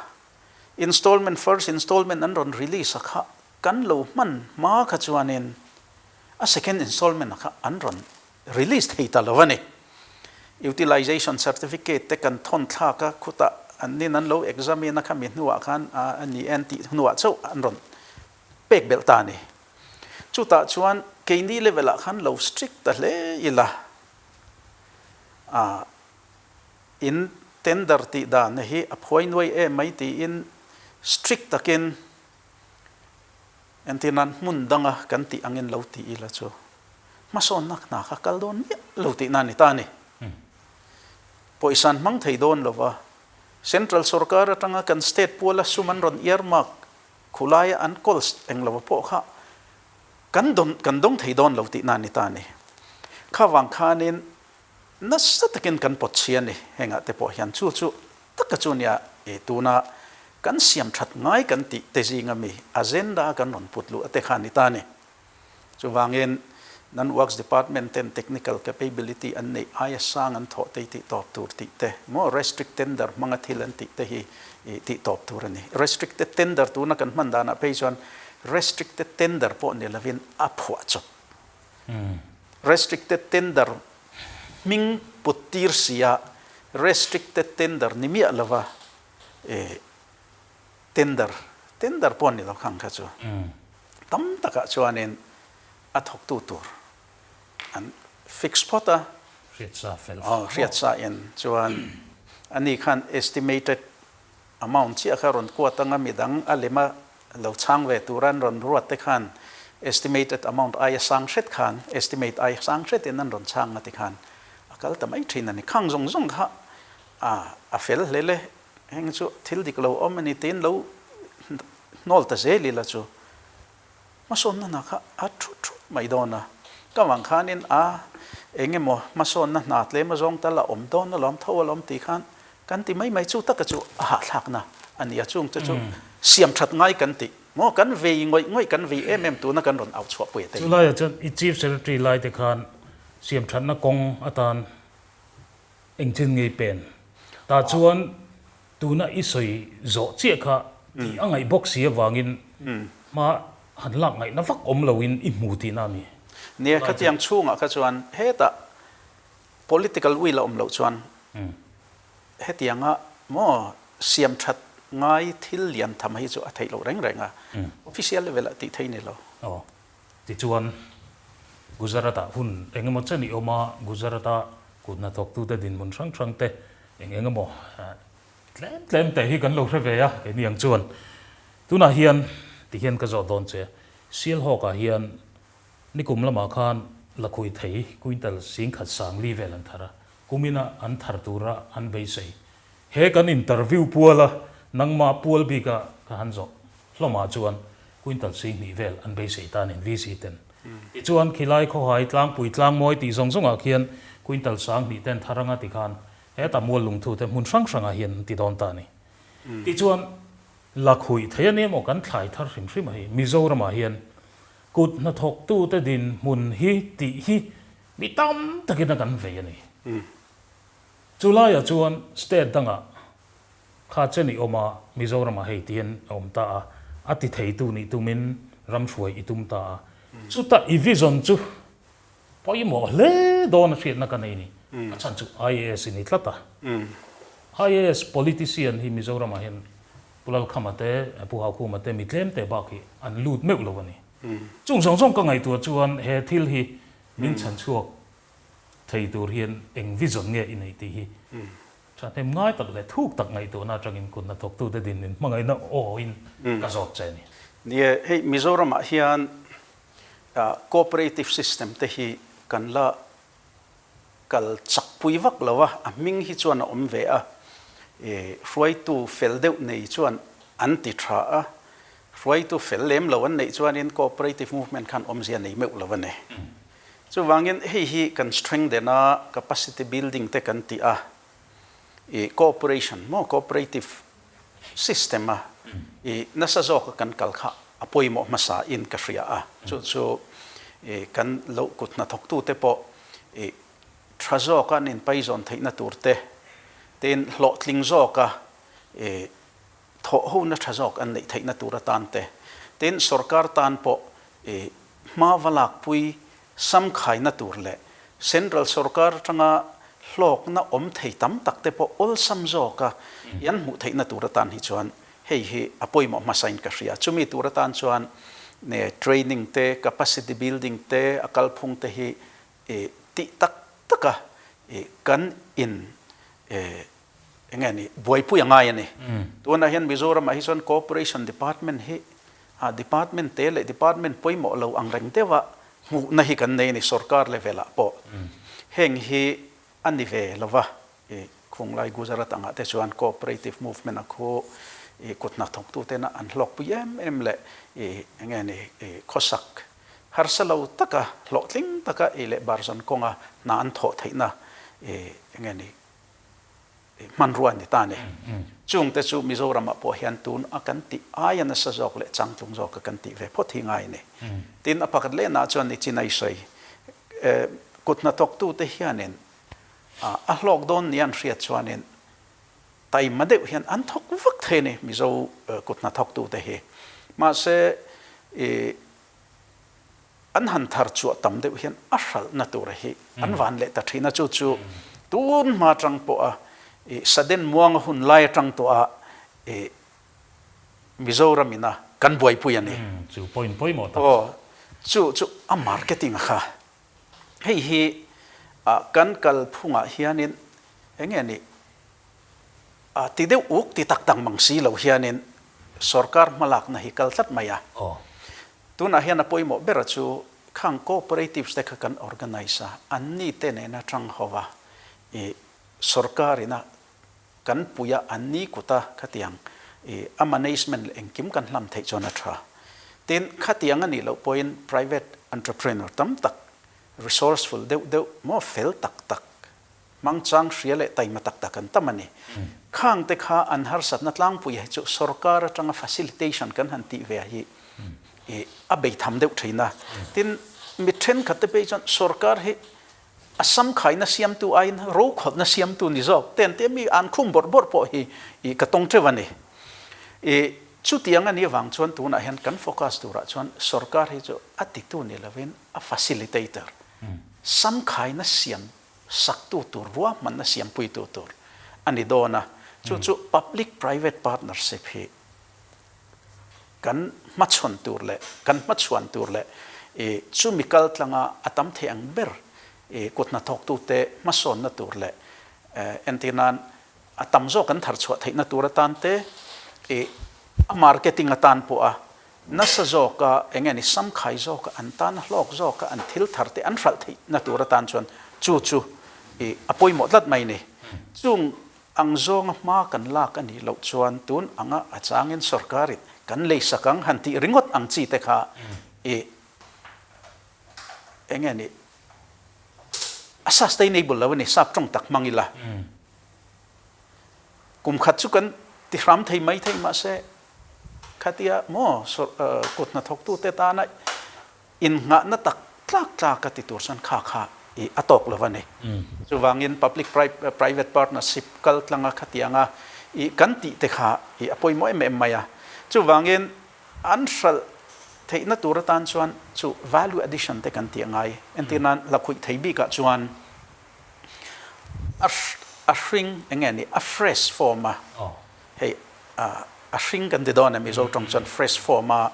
installment first installment an ron release kha kan lo man ma kha chuanin a second installment kha an ron release thei ta lawani utilization certificate te kan thon thla ka khuta an nin an lo examine kha mi nuwa khan ani anti nuwa chau an ron pek bel ta ni chuta chuan ke ni level a khan lo strict ta le ila in tender ti da na hi a phoi noi mai ti in strict takin entinan mun danga kan ti angin lo ti ila chu mason nak na kha kal don lo ti na ni ta ni poisan mang thei don lova central sarkar atanga kan state pola suman ron earmark khulaya an calls englawa po kha kan dong thei don lo ti na ni ta ni kha wang khanin na sa takin kan pot chian ni henga te po hian chu tak ka chu nia tuna kan siam that ngai kan ti te zinga mi agenda kan non putlu ate khan ni ta ni chu wangin nan works department ten technical capability an nei aya sang an tho te ti top tur ti te mo restricted tender manga thilan ti te hi ti top tur ani restricted tender tu na kan man dana pe chuan restricted tender po ne lavin aphwa chu restricted tender ming putir sia restricted tender nimia lava tender po ni lo khang kha chu tam taka chuanin athok tu tur an fix pota riat sa in chuan ani khan estimated amount chi akharon ko tanga midang alema lo chang ve turan ron ruat te khan estimated amount ay sang set khan estimate ay sang set in an ron chang ati khan akal tamai thin ani khang zong zong kha a fel lele heng chu thil dik lo omani tin lo nol ta zeli la chu mason na kha a thu mai dona ka wang khanin enge mo mason na nat le ma zong ta la om don na lom thaw lom ti khan kan ti mai chu tak chu ha thak na ani a chung chu siam that ngai kan ti mo kan ve ngoi kan ve tu na kan ron out chwa pui te chulai chan i chief secretary lai te khan siam that na kong atan engchin ngei pen ta chuan tuna isoi zo che kha ti angai box sia wangin ma han lak ngai na vak om loin I mu ti na mi nia khatiang chunga kha chuan heta political will om lo chuan hetianga mo siam that ngai thil lian tham hi chu a thei lo reng renga official level ti thei ne lo ti chuan Gujarata hun engemaw chani oma Gujarata kutna thok tu te din mun sang te engemaw tlem te hi kan lo hre ve ya ke niang chuan tuna hian ti hian ka zo don che sial ho ka hian nikum lama khan lakhui thei quintal sing khat sang li velan thara kumina an thar tura an bei sei he kan interview puala nangma pual bi ka han zo hloma chuan quintal sing ni vel an bei sei tan in vc ten I chuan khilai kho hai tlang pui tlang moi ti zong zong a khian quintal sang ni ten tharanga ti khan he ta mol lung thu te mun sang a hian ti don ta ni ti chuan lakhui theiani mo kan thlai thar hrim hi Mizoram a hian kut na thok tu te din mun hi ti hi mi tam takin kan ve ani chulai a chuan state danga kha chani oma Mizoram a hei tien om ta ati thei tu ni tumin ram shoi itum ta chu ta I vision chu poi mo le don hriat na kan nei ni achan chu IAS ni tlata IAS politician hi Mizoram a hian pulal khamate pu hau khu mate mitlem te ba ki an lut meu lo ani chung song ka ngai tu chuan he thil hi min chan chuak thei tur hian eng vision nge in ei ti hi cha tem ngai tak le thuk tak ngai tu na tangin kun na thok tu te din in mangai na o in ka zot che ni nia hei Mizoram a hian cooperative system te hi kan la kal chak pui vak lawa a ming hi chuan a om ve a ruai tu fel deuh nei chuan an ti tha a ruai tu fel lem lo an nei chuan in cooperative movement khan om zia nei meu lo ne chu wangin hi kan strengthen a capacity building te kan ti a cooperation mo cooperative system a nasa zo kan kal kha apoi mo masa in ka ria a chu kan lo kut na thok tu te po trazo kan in paizon theina turte ten lo tling zo ka tho ho na trazo an nei theina tura tan te ten sarkar tan po ma walak pui sam khai na tur le central sarkar tanga hlok na om thei tam tak te po ol sam zo ka yan mu theina tura tan hi chuan hei apoi mo masain ka ria chumi tura tan chuan ne training te capacity building te akal phung te hi ti tak taka kan in engani boy pu yangai ani to na hian Mizoram a hi chuan cooperation department hi department te le department poi mo lo ang reng te wa mu na hi kan nei ni sarkar level a po heng hi ani ve lova khunglai Gujarat anga te chuan cooperative movement a kho kutna thok tu te na an hlok pu em le engani khosak har salo taka hlotling taka ele barzan konga na an tho theina nghe ni man ruan ni ta ni chung te chu Mizoram po hian tun a kan ti aya na sa jok le chang tung jok kan ti ve phothi ngai ni tin a pakat le na chuan ni chinai soi kutna tok tu te hianin a lockdown nian riat chuanin tai made hian an thok vak the ni Mizo kutna thok tu te hi ma se an han thar chu tam de hian a hral na tur hi an van le ta thina chu chu tun ma tang po a saden muang hun lai tang to a Mizoram ina kan buai pu yani chu point mo ta chu a marketing kha hei hi kan kal phunga hianin enge ni ti deu uk ti tak tang mangsi lo hianin sarkar malak na hi kal tat maya tuna hian a poimo bera chu khang cooperatives te kha kan organize anni te ne na tang howa sarkarina kan puya anni kuta khatiang a management engkim kan hlam thei chona tha tin khatiang ani lo point private entrepreneur tam tak resourceful deu mo fel tak mang chang hriale taima tak kan tamani khang te kha an har sat na tlang puya chu sarkar atanga facilitation kan han ti ve hi a bei tham deuh thaina tin mi then khate pe chan sarkar hi asam khai na siam tu ain ro khot na siam tu ni jok ten te mi an khum bor po hi ka tong trewani chu tiang ani wang chuan tu na hian kan focus tu ra chuan sarkar hi chu atitu ni lovin a facilitator sam khai na siam sak tu tur ruwa man na siam pui tu tur ani dona chu public private partnership hi kan machon tur le kan machuan tur le chu mikal tlanga atam the ang ber kutna thok tu te mason na tur le entinan atam zo kan thar chhuat theina tur tan te a marketing atan po a na sa zo ka engeni sam khai zo ka antan hlok zo ka an thil thar te an hral thei na tur tan chuan chu apoi mo lat mai ni chung ang zong ma kan la kan ni lo chuan tun anga achangin sarkarit kan lei sakang hanti ringot ang chi te kha engeni a sustainable lo ni sap trong tak mangila kum khat chu kan ti hram thei mai thei ma se khatia mo kutna thok tu te ta na in nga na tak tlak ka ti tur san kha atok lovani chu wangin public private partnership kal tlanga khatianga kan ti te kha apoi mo em maya chu wangin anshal theina tur tan chuan chu value addition te kan ti ngai entinan lakhui theibi ka chuan a shring engeni a fresh forma hey a shring kan de don mi zo tong chuan fresh forma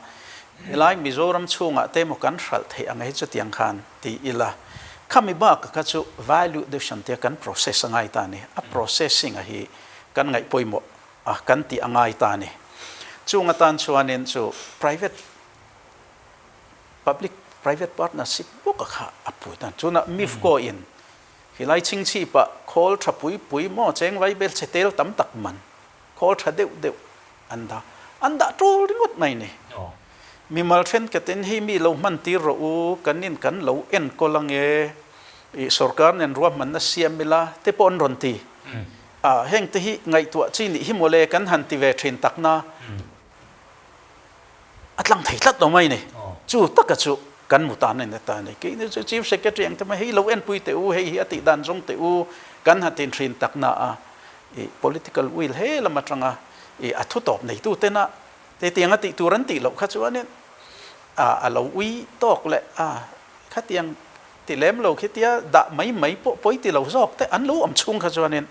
elai Mizoram chunga te mo kan hral thei angai chu tiang khan ti ila khami ba ka chu value addition te kan process ngai ta ni a processing a hi kan ngai poimo a kan ti angai ta ni chunga tan chuanin chu public private partnership boka kha apu tan chuna mif ko in hilai ching chi pa khol tha pui mo cheng vai bel chetel tam tak man khol tha deu anda tol ringot mai ni mi mal then ka ten hi mi lo man ti ro u kanin kan lo en ko lange sarkar nen ruam man na siam mila te pon ron ti heng te hi ngai tu chi ni hi mole kan han ti ve thin takna atlang thei tlat lo mai ni chu taka chu kan mutan ne ta ne ke ni chief secretary ang tama hi lo en pui te u hei hi ati dan jong te u kan hatin thin takna political will he lama tanga athu top nei tu te na te tiang ati turan ti lo kha chuanin a lo ui tok le kha tiang ti lem lo khitia da mai poi ti lo jok te an lo am chung kha chuanin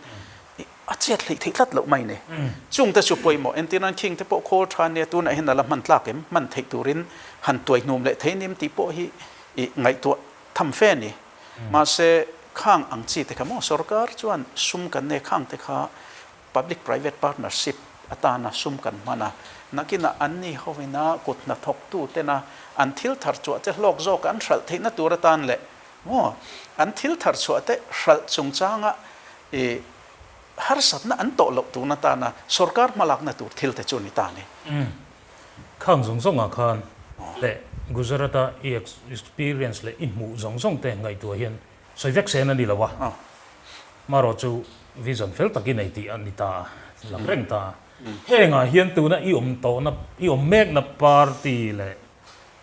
a chet lei thei tlat lo mai ne chung ta chu poi mo entinan king te po khol than ne tu na hin la man tlak em man thei turin han toi num le theinim ti po hi ngai tu tham fe ni ma se khang ang chi te khamo sarkar chuan sum kan ne khang te kha public private partnership atana sum kan mana nakina anni hovina kutna thok tu tena until thar chu te lok zo kan hral theina turatan le mo until thar chu te hral chung changa har satna an to lo tu na ta na sarkar malak na tur thil te chu ni ta ni khang zong khan le Gujarata experience le in mu zong te ngai tu hian soivek sen ani lawa mà rồi chú vision fel takin này thì anh ta làm rèn ta hẹn à hiện tu na to na mek na party le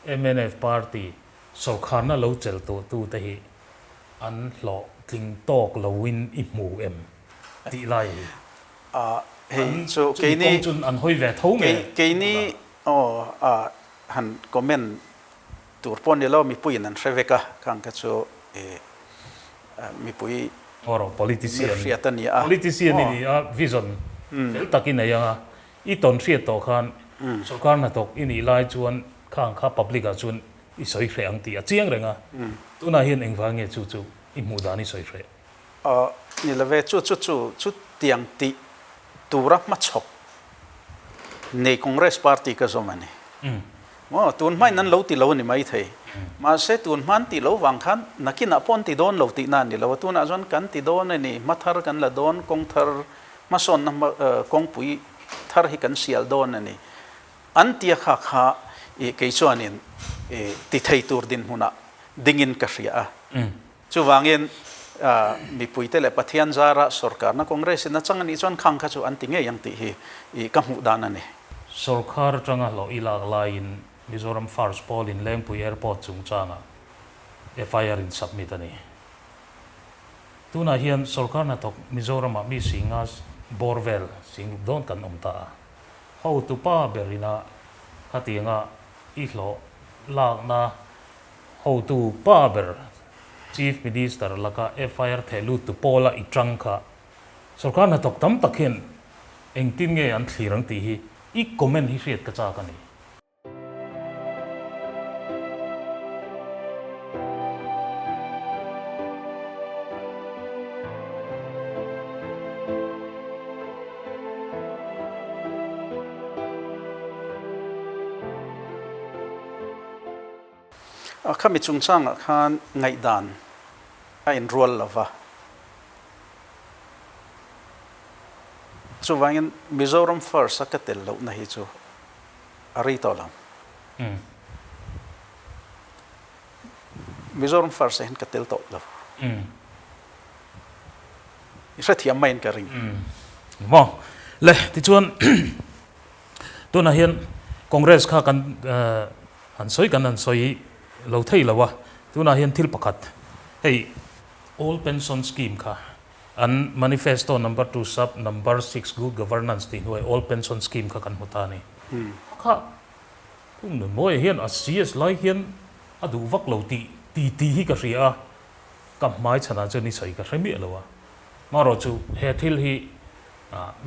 MNF party so khán na lâu chel tu te hi an lo tling tok lo win imu em ti lai hey so cái này chun an hoi ve thâu nghe cái này han comment tur pon de lo mi pui nan reveka kang ka so mi pui oro politician riatania politician ni vision fel takin này à ít ton riat to khan so kan na tok ini lai chuan khang kha public a chuan i soi khre ang ti a chiang renga tu na hian engwang nge chu i mu da ni soi khre ni la ve chu tiang ti tura ma chop nei congress party ka zomani mo tun mai nan lo ti lo ni mai thei ma se tun man ti lo wang khan nakina pon ti don lo ti na ni lo tu na zon kan ti don ni mathar kan la don kong thar ma son na kong pui thar hi kan sial don ni an tia kha e ke chuanin e ti thei tur din huna dingin ka ria chu wangin mi pui te le pathian zara sarkar na congress na changani chon khang kha chu an ti nge yang ti hi i ka mu dan ani sarkar changa lo ilak lain Mizoram First Pol in Lengpui Airport chung changa FIR in submit ani tuna hian sarkar na tok Mizoram mi singa borvel sing don kan omta how to pa berina khatinga ihlo lak na how to pa ber chief minister laka FIR thelu tu pola itrangka sarkar na tok tam takhin engtin nge an thlirang ti hi I comment hi riat ka cha ka ni khami chung chang khan ngai dan a enroll lova chu wangin Mizoram First akatel lo na hi chu ari tolam Mizoram First hin katel to lo isa thiam main ka ring mo le ti chuan tu na hian congress kha kan an soi lo thei lawa tu na hian thil pakhat hey all pension scheme kha an manifesto number 2 sub number 6 good governance ti hoi all pension scheme kha kan hutani kha kum no moi hian a cs lai hian adu vak lo ti hi ka ria kam mai chana chani sai ka remi lawa maro chu he thil hi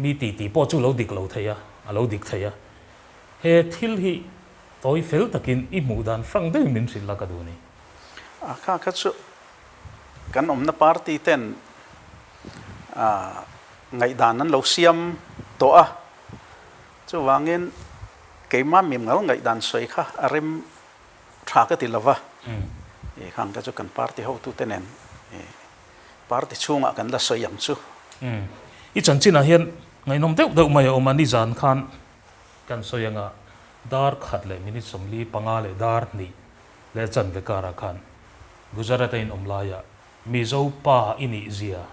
mi ti po chu lo dik lo theya a lo dik theya he thil hi toi fel takin I mu dan frang de min sil la ka du ni kha chu kan omna party ten ngai dan nan lo siam to a chu wangin keima mim ngal ngai dan soi kha arim tha ka ti lawa e khang ka chu kan party ho tu tenen party chunga kan la soi yang chu I chan chin a hian ngai nom deuh mai o mani zan khan kan soyanga dar khat le minit somli panga le dar ni le chan vekara khan gujarat in omlaya mizo pa ini zia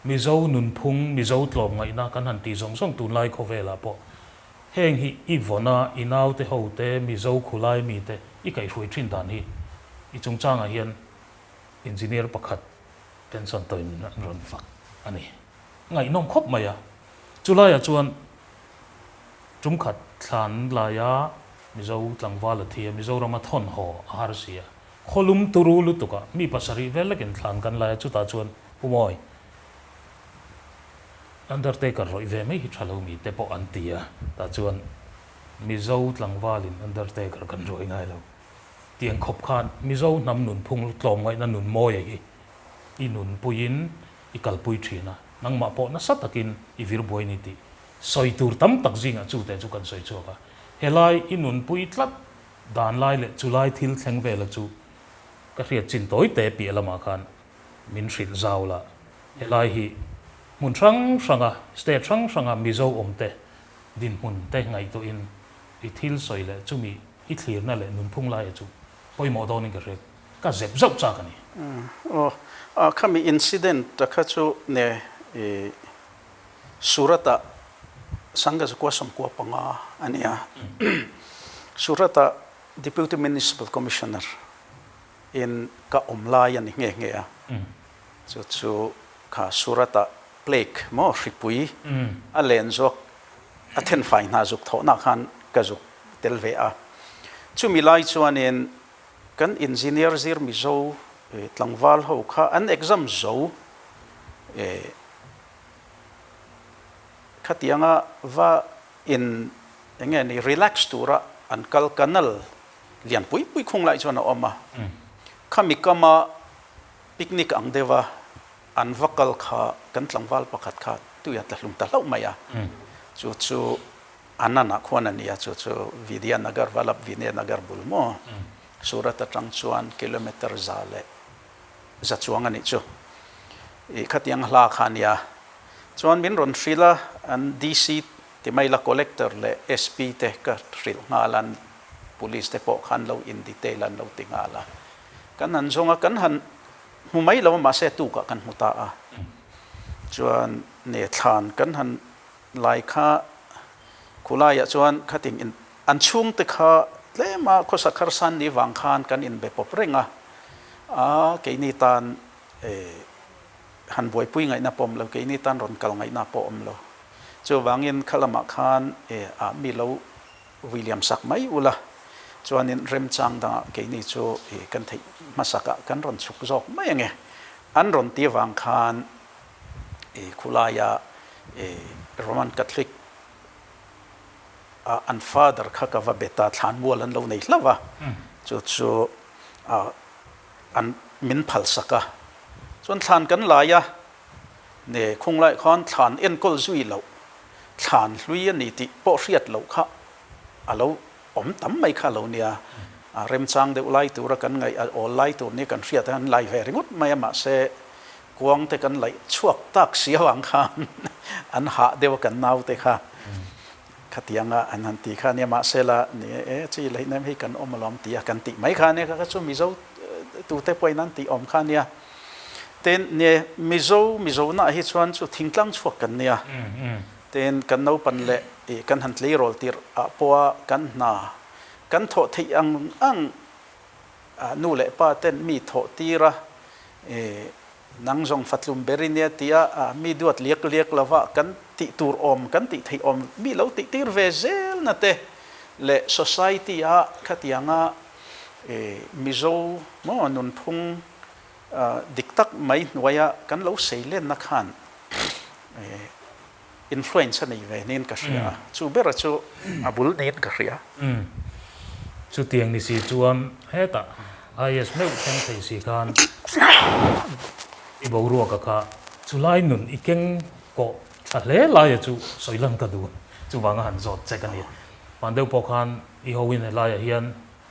mizo nun phung mizo tlom ngai na kan han ti song tu lai khovela po heng hi ivona inau te ho te mizo khulai mi te I kai hrui thin dan hi I chung chang a hian engineer pakhat pension toin ron fak ani ngai nom khop maya chulai a chuan chung khat thlan laya mizo tlangwala thia mizo rama thon ho har sia kholum turu lutuka mi pasari velakin thlan kan laya chuta chuan pumoi undertaker roi ve mai hi thalo mi te po antia ta chuan mizo tlangwalin undertaker kan roi ngai lo tiang khop khan mizo nam nun phung tlom ngai na nun moi hi I nun puin I kalpui thina nangma po na satakin I vir boi ni ti soi tur tam tak zinga chu te chu kan soi choka helai I nun pui tlat dan lai le chulai thil thleng ve la chu ka riat chin toi te pi lama khan min ril zawla helai hi mun sanga state sanga mizo omte din mun te ngai to in I thil soi le chumi I thlir na le nun phung lai chu poi mo donin ka rek ka zep zau cha kani khami incident ta kha chu ne surata sangga zakwa samkwa panga ania surata deputy municipal commissioner in ka omlaya ni nge a chu ka surata plek mo ripui a len zok a then fai na zuk tho na khan ka zuk telve a chu milai chuanin kan engineer zir mi zo tlangwal ho kha an exam zo khatianga va in enge ni relax tura an kal kanal lian pui pui khung lai chona oma khamikama picnic ang dewa an vakal kha kan tlangwal pakhat kha tuya thlum ta lau maya chu chu anana khona nia chu chu vidya nagar walap vinay nagar bulmo surata tang chuan kilometer zale za chuang ani chu e khatiang hla khania chuan min ron frila an dc timaila collector le sp te ka fril ngalan police te po khan lo in detail an lo tingala kan an zonga kan han humai lo ma se tu ka kan muta a chuan ne thlan kan han lai kha khulaya chuan khating in an chung te kha le ma khosa kharsan ni wang khan kan in be pop renga a ke ni tan han boi pui ngai na pom lo ke ni tan ron kal ngai na pom lo chu wangin khalama khan a mi lo william sak mai ula chuan in rem chang da ke ni chu kan thei masaka kan ron chuk jok mai nge an ron ti wang khan khulaya roman catholic an father kha va beta thlan wal an lo nei hlawa chu chu an min phal saka chuan thlan kan laya ne khung lai khan thlan en kol zui lo thlan hlui ani ti po riat lo kha alo om tam mai kha lo nia rem chang de ulai tur kan ngai all lai tur ni kan riat han lai ve ringut mai ma se kuang te kan lai chuak tak siawang khan an ha dew kan nau te kha khatianga an han ti kha ne ma sela ne chi lai nam hi kan omlom ti kan ti mai kha ne ka chu mi zo tu te poi nan ti om kha nia ten ne mi zo na hi chuan chu thingtlang chuak kan nia ten kan no pan le kan han tlei rol tir a poa kan na kan tho thei ang nu le pa ten mi tho tira nang zong fatlum berinia tia mi duat liek lawa kan ti tur om kan ti thei om mi lo ti tir vezel na te le society a khatianga mizo mo nun phung diktak mai noya kan lo seilen na khan influence nei ve nen ka ria chu bera chu abul nen ka ria chu tiang ni si chuan heta is meu thang thei si khan i bo ru ka kha chulai nun ikeng ko a hle lai chu soilang ta du chu wanga han zot che kan ni pandeu po khan i hoin lai hian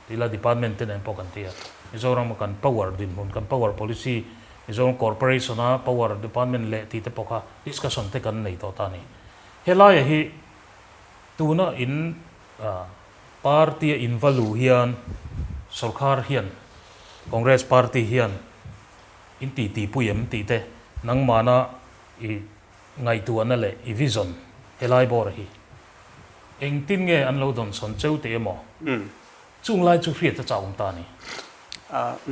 tila department ten en po kan tia mizoram kan power din mun kan power policy mizoram corporation a power department le ti te po kha discussion te kan nei to ta ni helai hi tuna in party invalu hian sarkar hian congress party hian in ti puyem ti te nang mana i ngai tu an le i vision helai bor hi eng tin nge an lo don son cheu te mo chung lai chu hriat ta chawng ta ni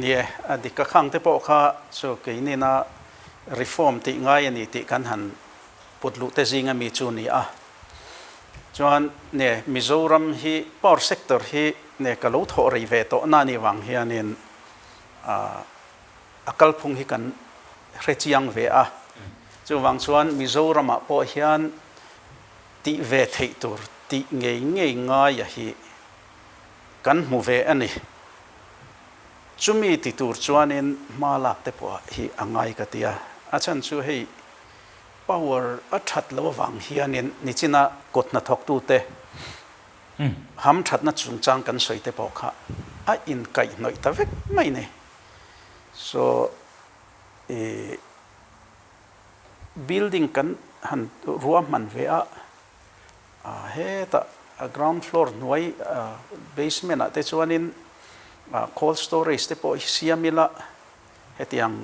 nie adika khang te po kha so ke ni na reform ti ngai ani ti kan han putlu te zinga mi chu ni a chuan ne mizoram hi power sector hi ne ka lo tho rei ve to na ni wang hianin akal phung hi kan hrechiang ve a chu wang chuan mizoram a po hian ti ve thei tur ti ngei nga ya hi kan mu ve ani chumi ti tur chuanin malak te po hi angai ka tia achan chu hei power a that lo wang hianin nichina kotna thok tu te ham that na chungchang kan soi te po kha a in kai noi ta vek mai ne so building kan han ruam man ve a he ta ground floor noi basement a te chuanin cold storage te po siamila hetiang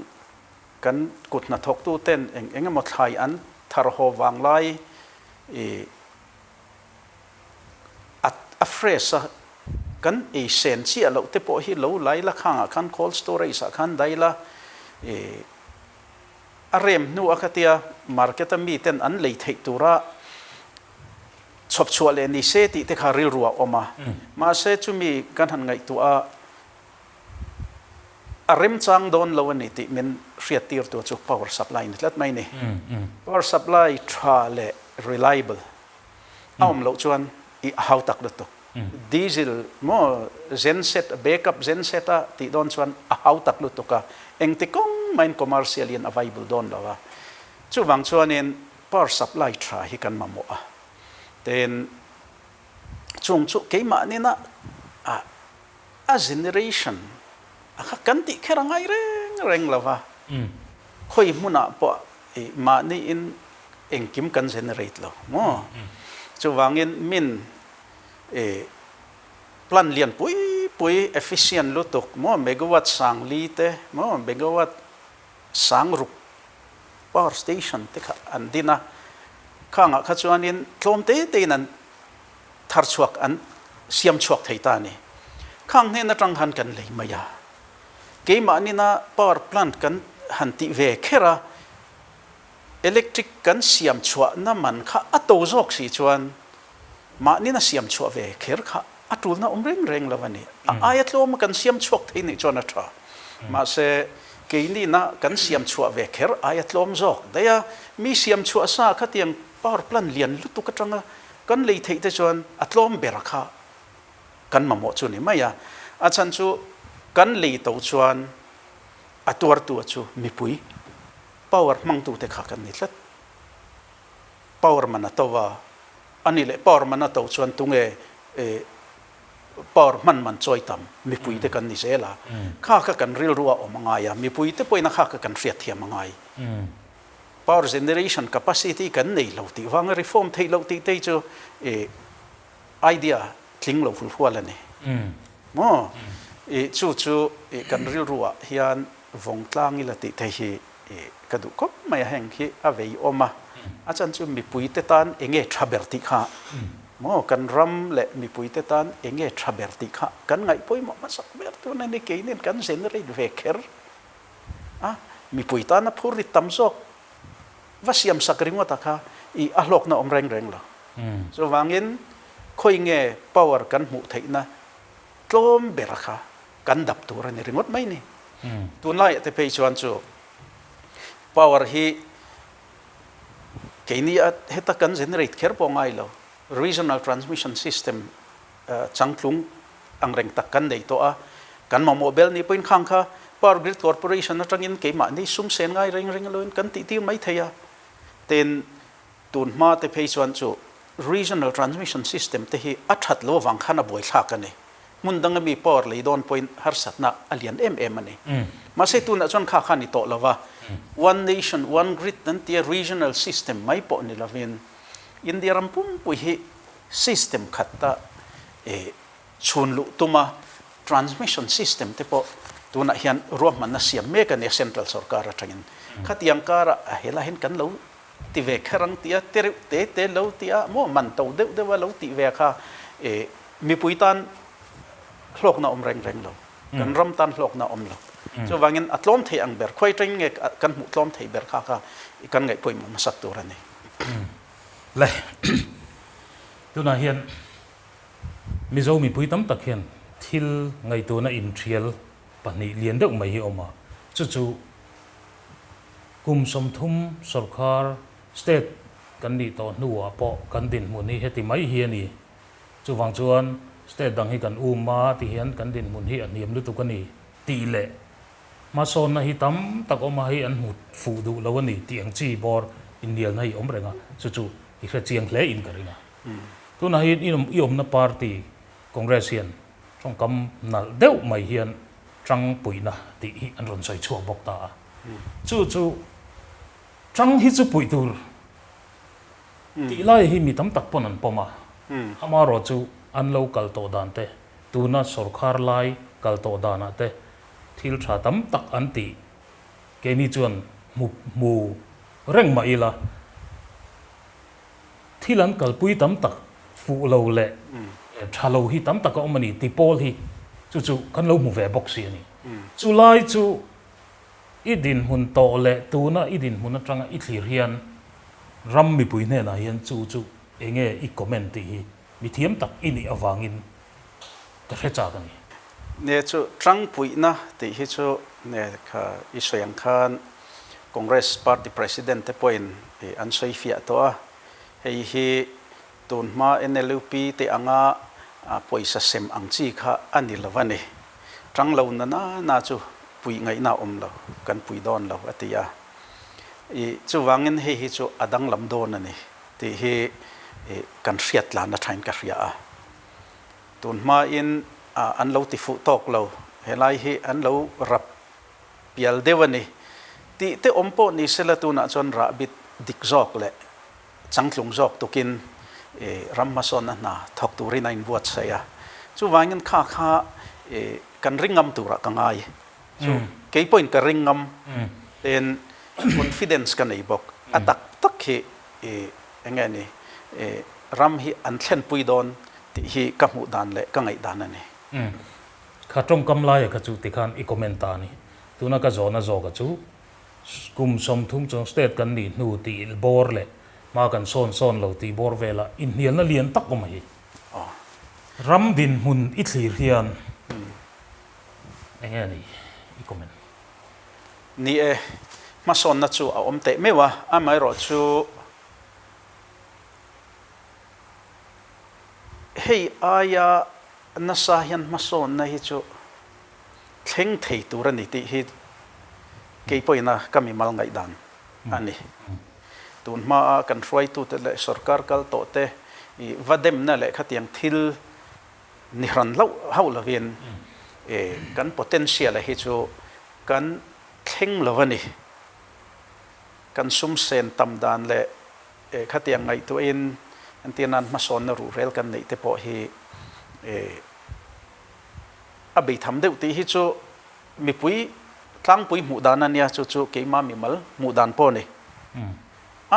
kan kut na thok tu ten eng mo thai an thar ho wang lai a fresh kan e sen chi alo te po hi lo lai la khang kan cold storage sa kan dai la a rem nu akatia market mi ten an lei thei tura chop chuale ni se ti te kha ril ruwa oma ma se chu mi kan han ngai tu a rem chang don lo ni ti men riat tir tu chu power supply ni lat mai ni power supply tra le reliable aum lo chuan i how tak to diesel mo genset backup genset a ti don chuan a how tak lu to ka eng ti kong main commercial in available don lawa chu wang chuan in power supply tra hi kan mamo a then chung chu ke ma ni na a generation a kan ti khera ngai reng lawa khoi muna po ma ni in eng kim kan generate lo mo chu wang in min plan lian pui efficient lutuk mo megawatt sang li te mo megawatt sang rup power station te kha andina khanga kha chuan in tlom te nan thar chuak an siam chuak thei ta ni khang ne na tang han kan lei maya ke ma ni na power plant kan han ti ve khera electric kan siam chua na man kha ato jok si chuan ma ni na siam chua ve kher kha atul na reng lawani ayat lo ma kan siam chuak thei ni chona tha ma se ke ni na kan siam chua ve kher ayat lom jok daya mi siam chua sa kha tiang power plant lian lutu ka tanga kan lei thei te chuan atlom berakha kan mamo chu ni maya achan chu kan lei to chuan atuar tu chu mi pui power mang tu te kha kan ni tlat power mana to wa ani le power mana to chuan tunge power man choi tam mi pui te kan ni sela kha kan ril ruwa o mangaya mi pui te poina kha kan riat thia mangai power generation capacity kan nei lo ti wang reform thei lo ti te chu idea tling lo ful la ni mo chu kan ril ruwa hian vong tlang ila ti te hi kadu kop mai heng hi avei oma achan chu mi pui te tan enge thaber ti kha mo kan ram le mi pui te tan enge thaber ti kha kan ngai poi mo masak ber tu na ni ke nen kan generate ve kher mi pui ta na phur ri tam sok vasiam sakringo ta kha I ahlok na reng la so wangin khoi nge power kan mu thei na tlom berakha kan dap tur ni ringot mai ni tun lai te pe chuan chu power hi keini at heta kan generate kher po ngai lo regional transmission system changtlung angreng tak kan dei to a kan ma mobile ni point khang kha power grid corporation na tangin ke ma ni sum sen ngai reng loin kan ti mai theya ten tun ma te pe chuan chu regional transmission system te hi athat lo wang khana boi thla ka ni mundang mi power le don point har satna alian ani ma se tu na chon kha khani to lawa one nation one grid nan tia regional system mai po ni lavin india rampum pu hi system khatta chun lu tuma transmission system te po tuna hian rom man na siam me ka ne central sarkar atangin khatiang kara hela hin kan lo ti ve kharang tia te lo tia mo man to de wa lo ti ve kha mi puitan hlok na reng lo kan ram tan hlok na lo so wangin atlom thei ang ber khoi tring nge kan mu tlom thei ber kha kan ngai poi ma sak tur ani le tuna hian mizo mi pui tam tak hian thil ngai tu na in trial pani lian deuh mai hi oma chu kum som thum sarkar state kan ni to nuwa po kan din mun hi heti mai hi ani chu wang chuan state dang hi kan uma ti hian kan din mun hi aniam lu tu kan ni ti le ma son na hi tam tak oma hi an mut fu du lawani ti ang chi bor india na hi om renga chu i kha chiang hle in karinga tu na hi iom na party congress hian trong kam nal deuh mai hian trăng puina ti hi an ron soi chuak bok ta chu trăng hi chu pui tur ti lai hi mi tam tak pon an poma amaro chu an local to dan te tuna sarkar lai kal to dana te thil tha tam tak an ti cái ni chuan mu reng mai la thilan kalpui tam tak fu lo le thalo hi tam tak omani tipol hi chu kan lo mu ve box hi ni chu lai chu idin hun to le tuna idin hun atanga I thlir hian ram mi pui ne na hian chu enge I comment hi mi thiam tak ini awangin ta recha kan ni ne chu trang pui na ti hi chu ne kha Israel Khan Congress Party President te point an soi fia to a hei hi tun ma NLP te anga poisa sem ang chi kha ani lawani trang lo na chu pui ngai na lo kan pui don lo atia I chu wangin hei hi chu adang lam don ani ti hi kan riat la na thain ka ria a tun ma in an lo ti fu tok lo helai hi an lo rap pial dewani ti te ompo ni sela tu na chon ra bit dik jok le changtlung jok tukin rammason na thok tu rin in buat saya chu wangin kha kan ringam tu ra kangai chu ke point ka ringam then confidence kan ei bok atak tak hi engani ram hi an thlen pui don ti hi ka mu dan le ka ngai dan ani kha trong kam lai ka chu ti khan I comment ta ni tuna ka zona zo ka chu kum som thum chong state kan ni nu ti bor le ma kan son lo ti bor vela in hian na lian tak ko mai ram din hun I thlir hian engani I comment ni ma son na chu a om te mewa a mai ro chu hei aya na sa hian ma son na hi chu thleng thei tur ani ti hi ke poina kami mal ngai dan ani tun ma kan roi tu te le sarkar kal to te I vadem na le khatiang thil ni ran lo hau la vien kan potential hi chu kan thleng lovani kan sum sen tam dan le khatiang ngai tu in antinan ma son na ru rel kan nei te po hi abi tham deuh ti hi chu mi pui tlang pui mu dan ania chu ke ma mi mal mu dan po ni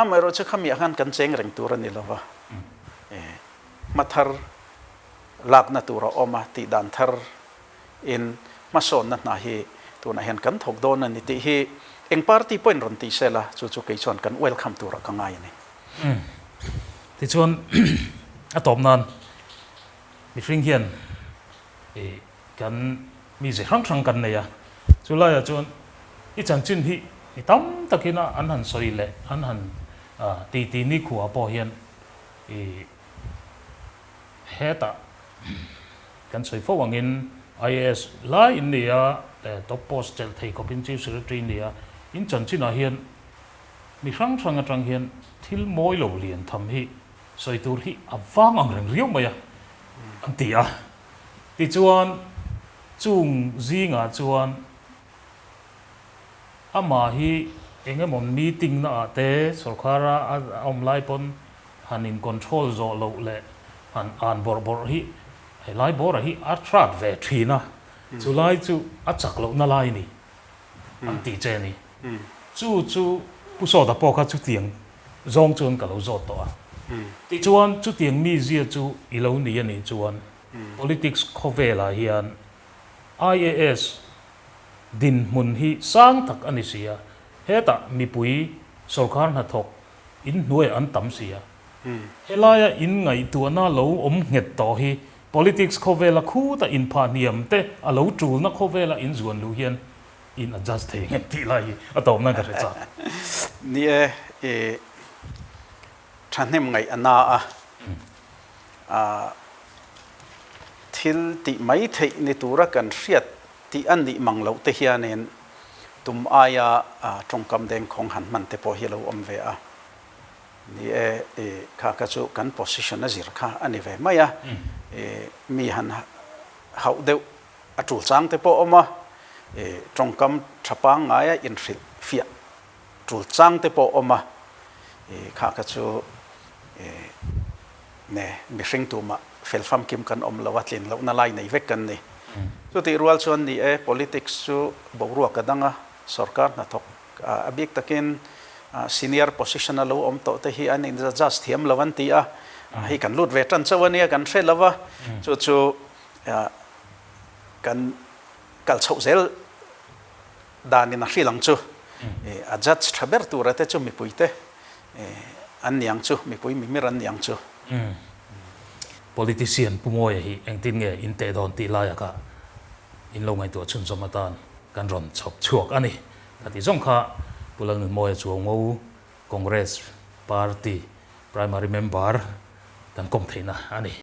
mai ro chu khami han kan cheng reng tur ani lova mathar lak na tur oma ti dan thar in ma son na hi tu na hen kan thok don ani ti hi eng party point ron ti sela chu ke chon kan welcome tur ka ngai ni ti chuan atom nan mi ring hian kan mi je rang kan nei ya chu lai chuan I chan chin hi I tam takina an han soi le an han ti ni khuwa po hian heta kan soi fo wangin IAS lai in nia top post tel thei kopin chief secretary nia in chan chin a hian mi rang atang hian thil moi lo lian tham hi soi tur hi awang ang reng riau maya an tia ti chuan chung zinga chuan ama hi engemon meeting na ate sarkara omlai pon hanin control zo lo le han an bor hi lai bor hi attract ve thina chulai chu achak lo na lai ni an ti che ni chu pu so da po kha chu tiang zong chun ka lo zo to a ti chuan chu tiang mi zia chu I lo ni ani chuan politics khovela hian IAS din mun hi sang tak ani sia heta mi pui sarkar na thok in nuai an tam sia helaya in ngai tu na lo om nget to hi politics khovela khu ta in pha niam te a lo tul na khovela in zuan lu hian in adjust thei nget ti lai atom na ka cha ni thanem ngai ana thil ti mai thei ni tura kan riat ti an ni manglo te hianen tum aya tongkam deng khong han man te po hi lo om ve a ni kha ka chu kan position a zir kha ani ve maya mi han hau deuh a tul chang te po oma tongkam thapang aya in ril fia tul chang te po oma kha ka chu ne mi hring tu ma felfam kim kan om lawatlin lo na lai nei vek kan ni so ti rual chuan ni politics chu boruak kadanga sarkar na thok abik takin senior position alo om to te hi an in just thiam lawan ti a hi kan lut ve tan chawani kan hre lawa chu kan kal chho zel dan in hri lang chu a judge thaber tu rate chu mi puite an niang chu mi pui mi miran niang chu politician pumoy hi engtin nge inte don ti la ya ka in lo ngai to chun somatan kan ron chok chuak ani ati zong kha pulang moy chuang ngo congress party primary member dan kom theina ani